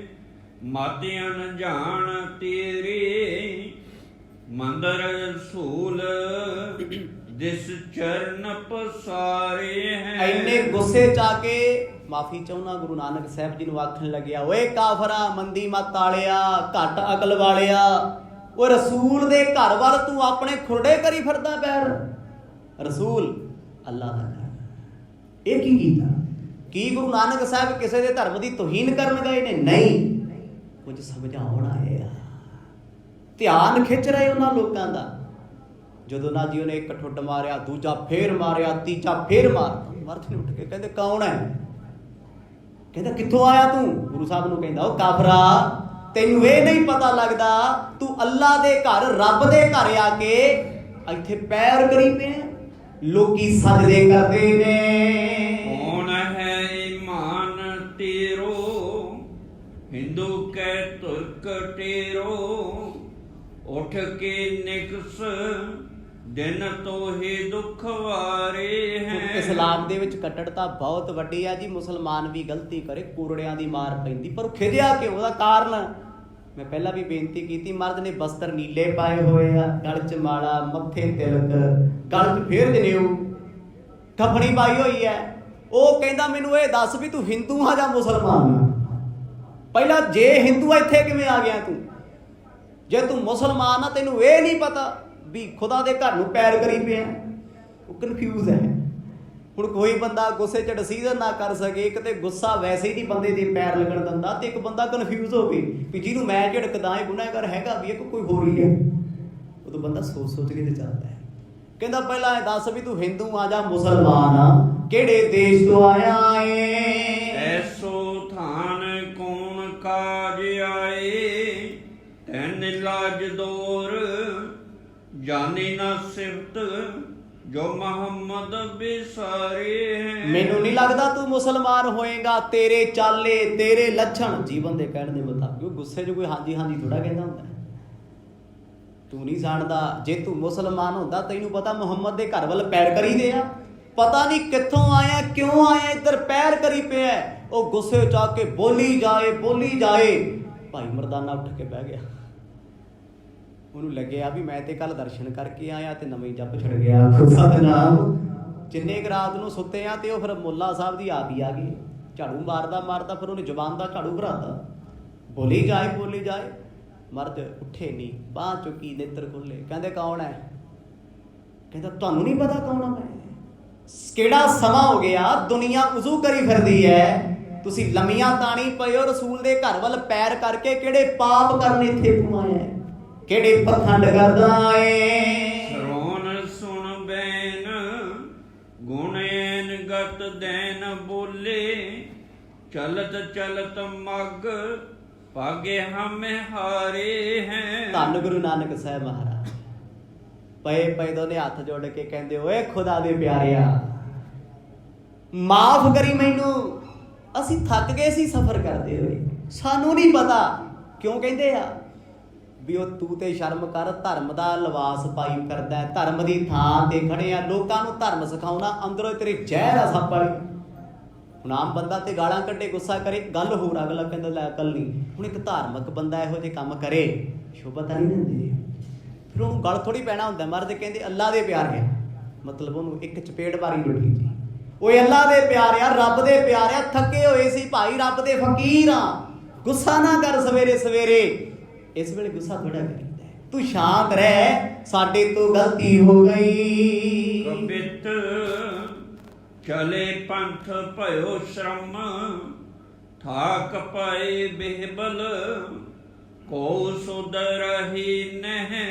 Speaker 2: ਮਾਤੇ ਅਨਜਾਣ ਤੇਰੇ ਮੰਦਰ ਸੂਲ ਜਿਸ ਚਰਨ ਪਸਾਰੇ ਹੈ।
Speaker 1: ਇੰਨੇ ਗੁੱਸੇ ਚ ਆ ਕੇ ਮਾਫੀ ਚਾਹੁੰਦਾ ਗੁਰੂ ਨਾਨਕ ਸਾਹਿਬ ਜੀ ਨੂੰ ਆਖਣ ਲੱਗਿਆ, ਓਏ ਕਾਫਰਾ, ਮੰਦੀ ਮੱਤ ਵਾਲਿਆ, ਘੱਟ ਅਕਲ ਵਾਲਿਆ, ਉਹ ਰਸੂਲ ਦੇ ਘਰ ਵੱਲ ਤੂੰ ਆਪਣੇ ਖੁਰੜੇ ਕਰੀ ਫਿਰਦਾ ਪੈਰ। ਰਸੂਲ ਅੱਲਾਹ ਦਾ ਘਰ, ਇਹ ਕੀ ਕੀਤਾ? ਕੀ ਗੁਰੂ ਨਾਨਕ ਸਾਹਿਬ ਕਿਸੇ ਦੇ ਧਰਮ ਦੀ ਤੋਹੀਨ ਕਰਨ ਗਏ ਨੇ? ਨਹੀਂ, ਕੁਝ ਸਮਝਾਉਣ ਆਏ ਆ। ਧਿਆਨ ਖਿੱਚ ਰਹੇ ਉਹਨਾਂ ਲੋਕਾਂ ਦਾ। ਜਦੋਂ ਨਾ ਜੀ ਉਹਨੇ ਇੱਕ ਠੁੱਡ ਮਾਰਿਆ, ਦੂਜਾ ਫੇਰ ਮਾਰਿਆ, ਤੀਜਾ ਫੇਰ ਮਾਰਤਾ। ਮਰਦ ਨੇ ਉੱਠ ਕੇ ਕਹਿੰਦੇ ਕੌਣ ਹੈ? ਕਹਿੰਦਾ ਕਿੱਥੋਂ ਆਇਆ ਤੂੰ? ਗੁਰੂ ਸਾਹਿਬ ਨੂੰ ਕਹਿੰਦਾ, ਉਹ ਕਾਫਰਾ, ਤੈਨੂੰ ਇਹ ਨਹੀਂ ਪਤਾ ਲੱਗਦਾ ਤੂੰ ਅੱਲਾ ਦੇ ਘਰ, ਰੱਬ ਦੇ ਘਰ ਆ ਕੇ ਇੱਥੇ ਪੈਰ ਕਰੀ ਪਏ। ਲੋਕੀ ਸਜਦੇ ਕਰਦੇ ਨੇ।
Speaker 2: ਕੌਣ ਹੈ ਇਮਾਨ ਤੇਰੋ, ਹਿੰਦੂ ਕੈ ਤੁਰਕ ਟੇਰੋ, ਉੱਠ ਕੇ ਨਿਕਸ ਦਿਨ ਤੋਹੇ ਦੁੱਖ ਵਾਰੇ ਹੈ।
Speaker 1: ਇਸਲਾਮ ਦੇ ਵਿੱਚ ਕੱਟੜਤਾ ਬਹੁਤ ਵੱਡੀ ਆ ਜੀ। ਮੁਸਲਮਾਨ ਵੀ ਗਲਤੀ ਕਰੇ, ਕੋਰੜਿਆਂ ਦੀ ਮਾਰ ਪੈਂਦੀ, ਪਰ ਖਿਜਿਆ ਕਿਉਂ? ਉਹਦਾ ਕਾਰਨ ਮੈਂ ਪਹਿਲਾਂ ਵੀ ਬੇਨਤੀ ਕੀਤੀ। ਮਰਦ ਨੇ ਬਸਤਰ ਨੀਲੇ ਪਾਏ ਹੋਏ ਆ, ਗਲ 'ਚ ਮਾਲਾ, ਮੱਥੇ ਤਿਲਕ, ਗਲ 'ਚ ਫੇਰ ਜਨੇਊ, ਕਫਣੀ ਪਾਈ ਹੋਈ ਹੈ। ਉਹ ਕਹਿੰਦਾ ਮੈਨੂੰ ਇਹ ਦੱਸ ਵੀ ਤੂੰ ਹਿੰਦੂ ਆ ਜਾਂ ਮੁਸਲਮਾਨ ਆ? ਪਹਿਲਾਂ ਜੇ ਹਿੰਦੂ ਆ ਇੱਥੇ ਕਿਵੇਂ ਆ ਗਿਆ ਤੂੰ? ਜੇ ਤੂੰ ਮੁਸਲਮਾਨ ਆ, ਤੈਨੂੰ ਇਹ ਨਹੀਂ ਪਤਾ ਵੀ ਖੁਦਾ ਦੇ ਘਰ ਨੂੰ ਪੈਰ ਕਰੀ ਪਿਆ? ਉਹ ਕਨਫਿਊਜ਼ ਹੈ। ਹੁਣ ਕੋਈ ਬੰਦਾ ਗੁੱਸੇ 'ਚ ਡਿਸੀਜ਼ਨ ਨਾ ਕਰ ਸਕੇ, ਇੱਕ ਤੇ ਗੁੱਸਾ ਵੈਸੇ ਹੀ ਨਹੀਂ ਬੰਦੇ ਦੇ ਪੈਰ ਲੱਗਣ ਦਿੰਦਾ, ਤੇ ਇੱਕ ਬੰਦਾ ਕਨਫਿਊਜ਼ ਹੋਵੇ ਵੀ ਜਿਹਨੂੰ ਮੈਂ ਝਿੜਕਦਾ ਇਹ ਗੁਨਾਹਗਾਰ ਹੈਗਾ ਵੀ ਇੱਕ ਕੋਈ ਹੋਰ ਹੀ ਹੈ। ਉਦੋਂ ਬੰਦਾ ਸੋਚ ਕੇ ਤੇ ਚੱਲਦਾ ਹੈ। ਕਹਿੰਦਾ ਪਹਿਲਾਂ ਇਹ ਦੱਸ ਵੀ ਤੂੰ ਹਿੰਦੂ ਆ ਜਾਂ ਮੁਸਲਮਾਨ ਆ, ਕਿਹੜੇ ਦੇਸ਼ ਤੋਂ ਆਇਆ ਏ?
Speaker 2: ਐਸੋ ਥਾਨ ਕੌਣ ਕਾਜ ਆਏ, ਤੈਨ ਲਾਜ ਦੋਰ ਜਾਣੇ ਨਾ ਸਿਫਤ ਜੋ ਮੁਹੰਮਦ ਬਿਸਾਰੇ ਹੈ।
Speaker 1: ਮੈਨੂੰ ਨਹੀਂ ਲੱਗਦਾ ਤੂੰ ਮੁਸਲਮਾਨ ਹੋਏਗਾ, ਤੇਰੇ ਚਾਲੇ ਤੇਰੇ ਲੱਛਣ ਜੀਵਨ ਦੇ ਕਹਿਣ ਦੇ ਮੁਤਾਬਿਕ। ਉਹ ਗੁੱਸੇ 'ਚ ਕੋਈ ਹਾਂਜੀ ਹਾਂਜੀ ਥੋੜਾ ਕਹਿੰਦਾ ਹੁੰਦਾ। ਤੂੰ ਨਹੀਂ ਜਾਣਦਾ, ਜੇ ਤੂੰ ਮੁਸਲਮਾਨ ਹੁੰਦਾ ਤੈਨੂੰ ਪਤਾ ਮੁਹੰਮਦ ਦੇ ਘਰ ਵੱਲ ਪੈਰ ਕਰੀਦੇ ਆ। ਪਤਾ ਨਹੀਂ ਕਿੱਥੋਂ ਆਇਆ, ਕਿਉਂ ਆਇਆ, ਇੱਧਰ ਪੈਰ ਕਰੀ ਪਿਆ। ਉਹ ਗੁੱਸੇ 'ਚ ਆ ਕੇ ਬੋਲੀ ਜਾਏ ਬੋਲੀ ਜਾਏ। ਭਾਈ ਮਰਦਾਨਾ ਉੱਠ ਕੇ ਬਹਿ ਗਿਆ। ਉਹਨੂੰ ਲੱਗਿਆ ਵੀ ਮੈਂ ਤੇ ਕੱਲ ਦਰਸ਼ਨ ਕਰਕੇ ਆਇਆ ਤੇ ਨਵੇਂ ਜੱਪ ਛੜ ਗਿਆ। ਸਤਨਾਮ। ਜਿੰਨੇ ਕੁ ਰਾਤ ਨੂੰ ਸੁੱਤੇ ਆ ਤੇ ਉਹ ਫਿਰ ਮੁੱਲਾ ਸਾਹਿਬ ਦੀ ਆਪ ਹੀ ਆ ਗਈ। ਝਾੜੂ ਮਾਰਦਾ ਮਾਰਦਾ ਫਿਰ ਉਹਨੇ ਜ਼ੁਬਾਨ ਦਾ ਝਾੜੂ ਭਰਾਤਾ। ਬੋਲੀ ਜਾਏ ਬੋਲੀ ਜਾਏ। ਮਰਦ ਉੱਠੇ ਨਹੀਂ, ਬਾਂਹ ਚੁੱਕੀ, ਨੇਤਰ ਖੁੱਲੇ। ਕਹਿੰਦੇ ਕੌਣ ਹੈ? ਕਹਿੰਦਾ ਤੁਹਾਨੂੰ ਨਹੀਂ ਪਤਾ ਕੌਣ ਆ ਮੈਂ? ਕਿਹੜਾ ਸਮਾਂ ਹੋ ਗਿਆ, ਦੁਨੀਆ ਉਜ਼ੂ ਕਰੀ ਫਿਰਦੀ ਹੈ, ਤੁਸੀਂ ਲੰਮੀਆਂ ਤਾਣੀ ਪਏ ਹੋ। ਰਸੂਲ ਦੇ ਘਰ ਵੱਲ ਪੈਰ ਕਰਕੇ ਕਿਹੜੇ ਪਾਪ ਕਰਨ ਇੱਥੇ ਘੁਮਾਇਆ, ਕਿਹੜੇ ਪਖੰਡ ਕਰਦਾ ਏ।
Speaker 2: ਸਰੋਨ ਸੁਣ ਬੈਨ ਗੁਣੈਨ ਗਤ ਦੇਨ ਬੋਲੇ, ਚਲਤ ਚਲਤ ਮਗ ਭਾਗੇ ਹਮੇ ਹਾਰੇ ਹੈ।
Speaker 1: ਧੰਨ ਗੁਰੂ ਨਾਨਕ ਸਾਹਿਬ ਮਹਾਰਾਜ ਪਏ ਪਏ ਦੋਨੇ ਹੱਥ ਜੋੜ ਕੇ ਕਹਿੰਦੇ, ਓਏ ਖੁਦਾ ਦੇ ਪਿਆਰਿਆ ਮਾਫ ਕਰੀ ਮੈਨੂੰ, ਅਸੀਂ ਥੱਕ ਗਏ ਸੀ ਸਫ਼ਰ ਕਰਦੇ ਹੋਏ, ਸਾਨੂੰ ਨਹੀਂ ਪਤਾ। ਕਿਉਂ ਕਹਿੰਦੇ ਆ ਵੀ ਉਹ ਤੂੰ ਤੇ ਸ਼ਰਮ ਕਰ, ਧਰਮ ਦਾ ਲਿਬਾਸ ਪਾਈ ਕਰਦਾ, ਧਰਮ ਦੀ ਥਾਂ ਤੇ ਖੜੇ ਆ, ਲੋਕਾਂ ਨੂੰ ਧਰਮ ਸਿਖਾਉਣਾ, ਅੰਦਰੋਂ ਤੇਰੇ ਜ਼ਹਿਰ ਆ ਸੱਪ ਵਾਲੀ। ਹੁਣ ਆਮ ਬੰਦਾ ਤੇ ਗਾਲਾਂ ਕੱਢੇ, ਗੁੱਸਾ ਕਰੇ, ਗੱਲ ਹੋਰ, ਅਗਲਾ ਕਹਿੰਦਾ ਲੈ ਅਕਲ ਨਹੀਂ। ਹੁਣ ਇੱਕ ਧਾਰਮਿਕ ਬੰਦਾ ਇਹੋ ਜਿਹੇ ਕੰਮ ਕਰੇ, ਸ਼ੋਭਾ ਤਾਂ ਨਹੀਂ ਦਿੰਦੇ। ਫਿਰ ਉਹਨੂੰ ਗੱਲ ਥੋੜੀ ਪੈਣਾ ਹੁੰਦਾ। ਮਰਦ ਕਹਿੰਦੇ ਅੱਲਾ ਦੇ ਪਿਆਰੇ ਆ, ਮਤਲਬ ਉਹਨੂੰ ਇੱਕ ਚਪੇੜ ਮਾਰੀ ਰੁੱਠੀ ਜੀ। ਓਏ ਅੱਲਾ ਦੇ ਪਿਆਰਿਆ, ਰੱਬ ਦੇ ਪਿਆਰਿਆ, ਥੱਕੇ ਹੋਏ ਸੀ ਭਾਈ, ਰੱਬ ਦੇ ਫਕੀਰ ਆ, ਗੁੱਸਾ ਨਾ ਕਰ ਸਵੇਰੇ ਸਵੇਰੇ। ਇਸ ਵੇਲੇ ਗੁੱਸਾ ਥੋੜਾ ਕਰੀਦਾ, ਤੂੰ ਸ਼ਾਂਤ ਰਹਿ, ਸਾਡੇ ਤੋਂ ਗਲਤੀ ਹੋ ਗਈ।
Speaker 2: ਕਬਿਤ ਚਲੇ ਪੰਥ ਭਇਓ ਸ਼ਰਮ, ਥਾਕ ਪਾਏ ਬਿਹਬਲ ਕੋ ਸੁਧਰਹੀ ਨਹਿ,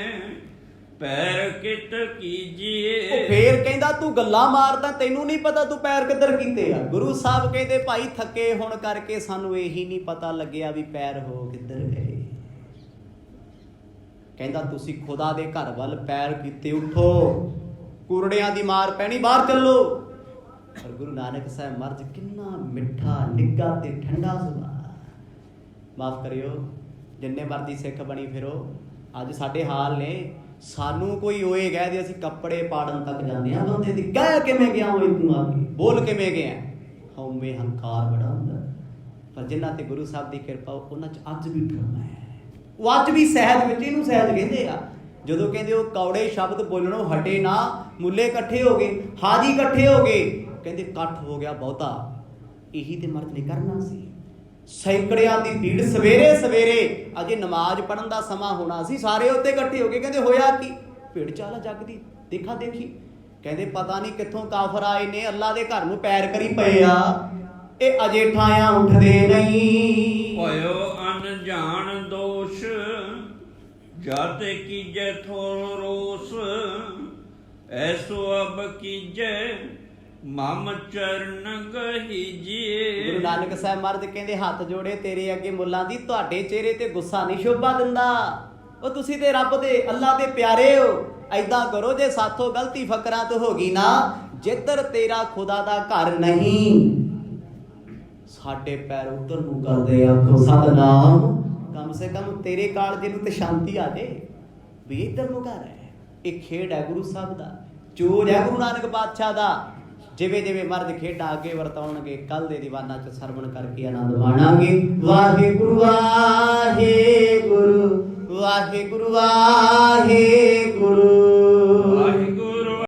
Speaker 2: ਪੈਰ ਕਿਤ ਕੀਜੀਏ।
Speaker 1: ਉਹ ਫੇਰ ਕਹਿੰਦਾ ਤੂੰ ਗੱਲਾਂ ਮਾਰਦਾ, ਤੈਨੂੰ ਨਹੀਂ ਪਤਾ ਤੂੰ ਪੈਰ ਕਿੱਧਰ ਕੀਤੇ ਆ। ਗੁਰੂ ਸਾਹਿਬ ਕਹਿੰਦੇ ਭਾਈ ਥੱਕੇ ਹੋਣ ਕਰਕੇ ਸਾਨੂੰ ਇਹੀ ਨਹੀਂ ਪਤਾ ਲੱਗਿਆ ਵੀ ਪੈਰ ਹੋ ਕਿੱਧਰ ਗਏ। ਕਹਿੰਦਾ ਤੁਸੀਂ ਖੁਦਾ ਦੇ ਘਰ ਵੱਲ ਪੈਰ ਕੀਤੇ, ਉੱਠੋ, ਕੁਰੜਿਆਂ ਦੀ ਮਾਰ ਪੈਣੀ, ਬਾਹਰ ਚੱਲੋ। ਪਰ ਗੁਰੂ ਨਾਨਕ ਸਾਹਿਬ ਮਹਾਰਾਜ ਕਿੰਨਾ ਮਿੱਠਾ, ਨਿੱਘਾ ਤੇ ਠੰਡਾ ਸੁਭਾਅ। ਮਾਫ ਕਰਿਓ, ਜਿੰਨੇ ਮਰਜ਼ੀ ਸਿੱਖ ਬਣੀ ਫਿਰੋ, ਅੱਜ ਸਾਡੇ ਹਾਲ ਨੇ। ਸਾਨੂੰ ਕੋਈ ਹੋਏ ਗਏ ਤੇ ਅਸੀਂ ਕੱਪੜੇ ਪਾੜਨ ਤੱਕ ਜਾਂਦੇ ਆ ਬੰਦੇ ਦੀ। ਕਹਿ ਕਿਵੇਂ ਗਿਆ ਹੋਏ ਤੂੰ ਆ ਕੇ, ਬੋਲ ਕਿਵੇਂ ਗਿਆ, ਹਉਮੈ ਹੰਕਾਰ ਬੜਾ ਹੁੰਦਾ। ਪਰ ਜਿਨ੍ਹਾਂ ਤੇ ਗੁਰੂ ਸਾਹਿਬ ਦੀ ਕਿਰਪਾ, ਉਹਨਾਂ 'ਚ ਅੱਜ ਵੀ ਠਰਮਾ ਹੈ। ਉਹ ਅੱਜ ਵੀ ਸਹਿਜ ਵਿੱਚ, ਇਹਨੂੰ ਸਹਿਜ ਕਹਿੰਦੇ ਆ। ਜਦੋਂ ਕਹਿੰਦੇ ਉਹ ਕੌੜੇ ਸ਼ਬਦ ਬੋਲਣੋਂ ਹਟੇ ਨਾ, ਮੁੱਲੇ ਇਕੱਠੇ ਹੋ ਗਏ, ਹਾਜੀ ਇਕੱਠੇ ਹੋ ਗਏ, ਕਹਿੰਦੇ ਇਕੱਠ ਹੋ ਗਿਆ ਬਹੁਤਾ। ਇਹੀ ਤੇ ਮਰਦ ਨੇ ਕਰਨਾ ਸੀ। ਸੈਂਕੜਿਆਂ ਦੀ ਭੀੜ ਸਵੇਰੇ ਸਵੇਰੇ, ਅਜੇ ਨਮਾਜ਼ ਪੜ੍ਹਨ ਦਾ ਸਮਾਂ ਹੋਣਾ ਸੀ, ਸਾਰੇ ਉੱਤੇ ਇਕੱਠੇ ਹੋ ਗਏ। ਕਹਿੰਦੇ ਹੋਇਆ ਕੀ? ਭੀੜ ਚਾਲਾ ਜੱਗ ਦੀ ਦੇਖਾ ਦੇਖੀ। ਕਹਿੰਦੇ ਪਤਾ ਨਹੀਂ ਕਿੱਥੋਂ ਕਾਫਰ ਆਏ ਨੇ, ਅੱਲਾ ਦੇ ਘਰ ਨੂੰ ਪੈਰ ਕਰੀ ਪਏ ਆ, ਇਹ ਅਜੇ ਠਾਇਆ ਉੱਠਦੇ ਨਹੀਂ।
Speaker 2: ਭਇਓ ਅਨਜਾਣ ਦੋਸ਼, ਜਾਤੇ ਕੀਜੈ ਥੋਰ ਰੋਸ, ਐਸੋ ਅਬ ਕੀਜੈ ਮਮ ਚਰਨ ਗਹੀਜੀਏ।
Speaker 1: ਗੁਰੂ ਨਾਨਕ ਸਾਹਿਬ ਮਹਾਰਾਜ ਕਹਿੰਦੇ ਹੱਥ ਜੋੜੇ ਤੇਰੇ ਅੱਗੇ ਮੁੱਲਾਂ ਦੀ, ਤੁਹਾਡੇ ਚਿਹਰੇ ਤੇ ਗੁੱਸਾ ਨਹੀਂ ਸ਼ੋਭਾ ਦਿੰਦਾ। ਉਹ ਤੁਸੀਂ ਤੇ ਰੱਬ ਦੇ, ਅੱਲਾ ਦੇ ਪਿਆਰੇ ਹੋ। ਐਦਾਂ ਕਰੋ, ਜੇ ਸਾਥੋਂ ਗਲਤੀ ਫਕਰਾਂ ਤੋਂ ਹੋ ਗਈ ਨਾ, ਜਿੱਧਰ ਤੇਰਾ ਖੁਦਾ ਦਾ ਘਰ ਨਹੀਂ, ਸਾਡੇ ਪੈਰ ਉੱਧਰ ਨੂੰ ਕਰਦੇ ਆ। ਸਤਨਾਮ। ਕਮ ਸੇ ਕਮ ਤੇਰੇ ਕਾਲਜੇ ਨੂੰ ਤੇ ਸ਼ਾਂਤੀ ਆ ਜੇ ਵੀ ਇੱਧਰ ਨੂੰ ਘਰ ਹੈ। ਇਹ ਖੇਡ ਹੈ ਗੁਰੂ ਸਾਹਿਬ ਦਾ, ਚੋਜ ਹੈ ਗੁਰੂ ਨਾਨਕ ਪਾਤਸ਼ਾਹ ਦਾ। ਜਿਵੇਂ ਜਿਵੇਂ ਮਰਦ ਖੇਡਾਂ ਅੱਗੇ ਵਰਤਾਉਣਗੇ, ਕੱਲ ਦੇ ਦੀਵਾਨਾਂ 'ਚ ਸਰਵਣ ਕਰਕੇ ਆਨੰਦ ਮਾਣਾਂਗੇ। ਵਾਹਿਗੁਰੂ ਵਾਹਿਗੁਰੂ ਵਾਹਿਗੁਰੂ ਵਾਹਿਗੁਰੂ।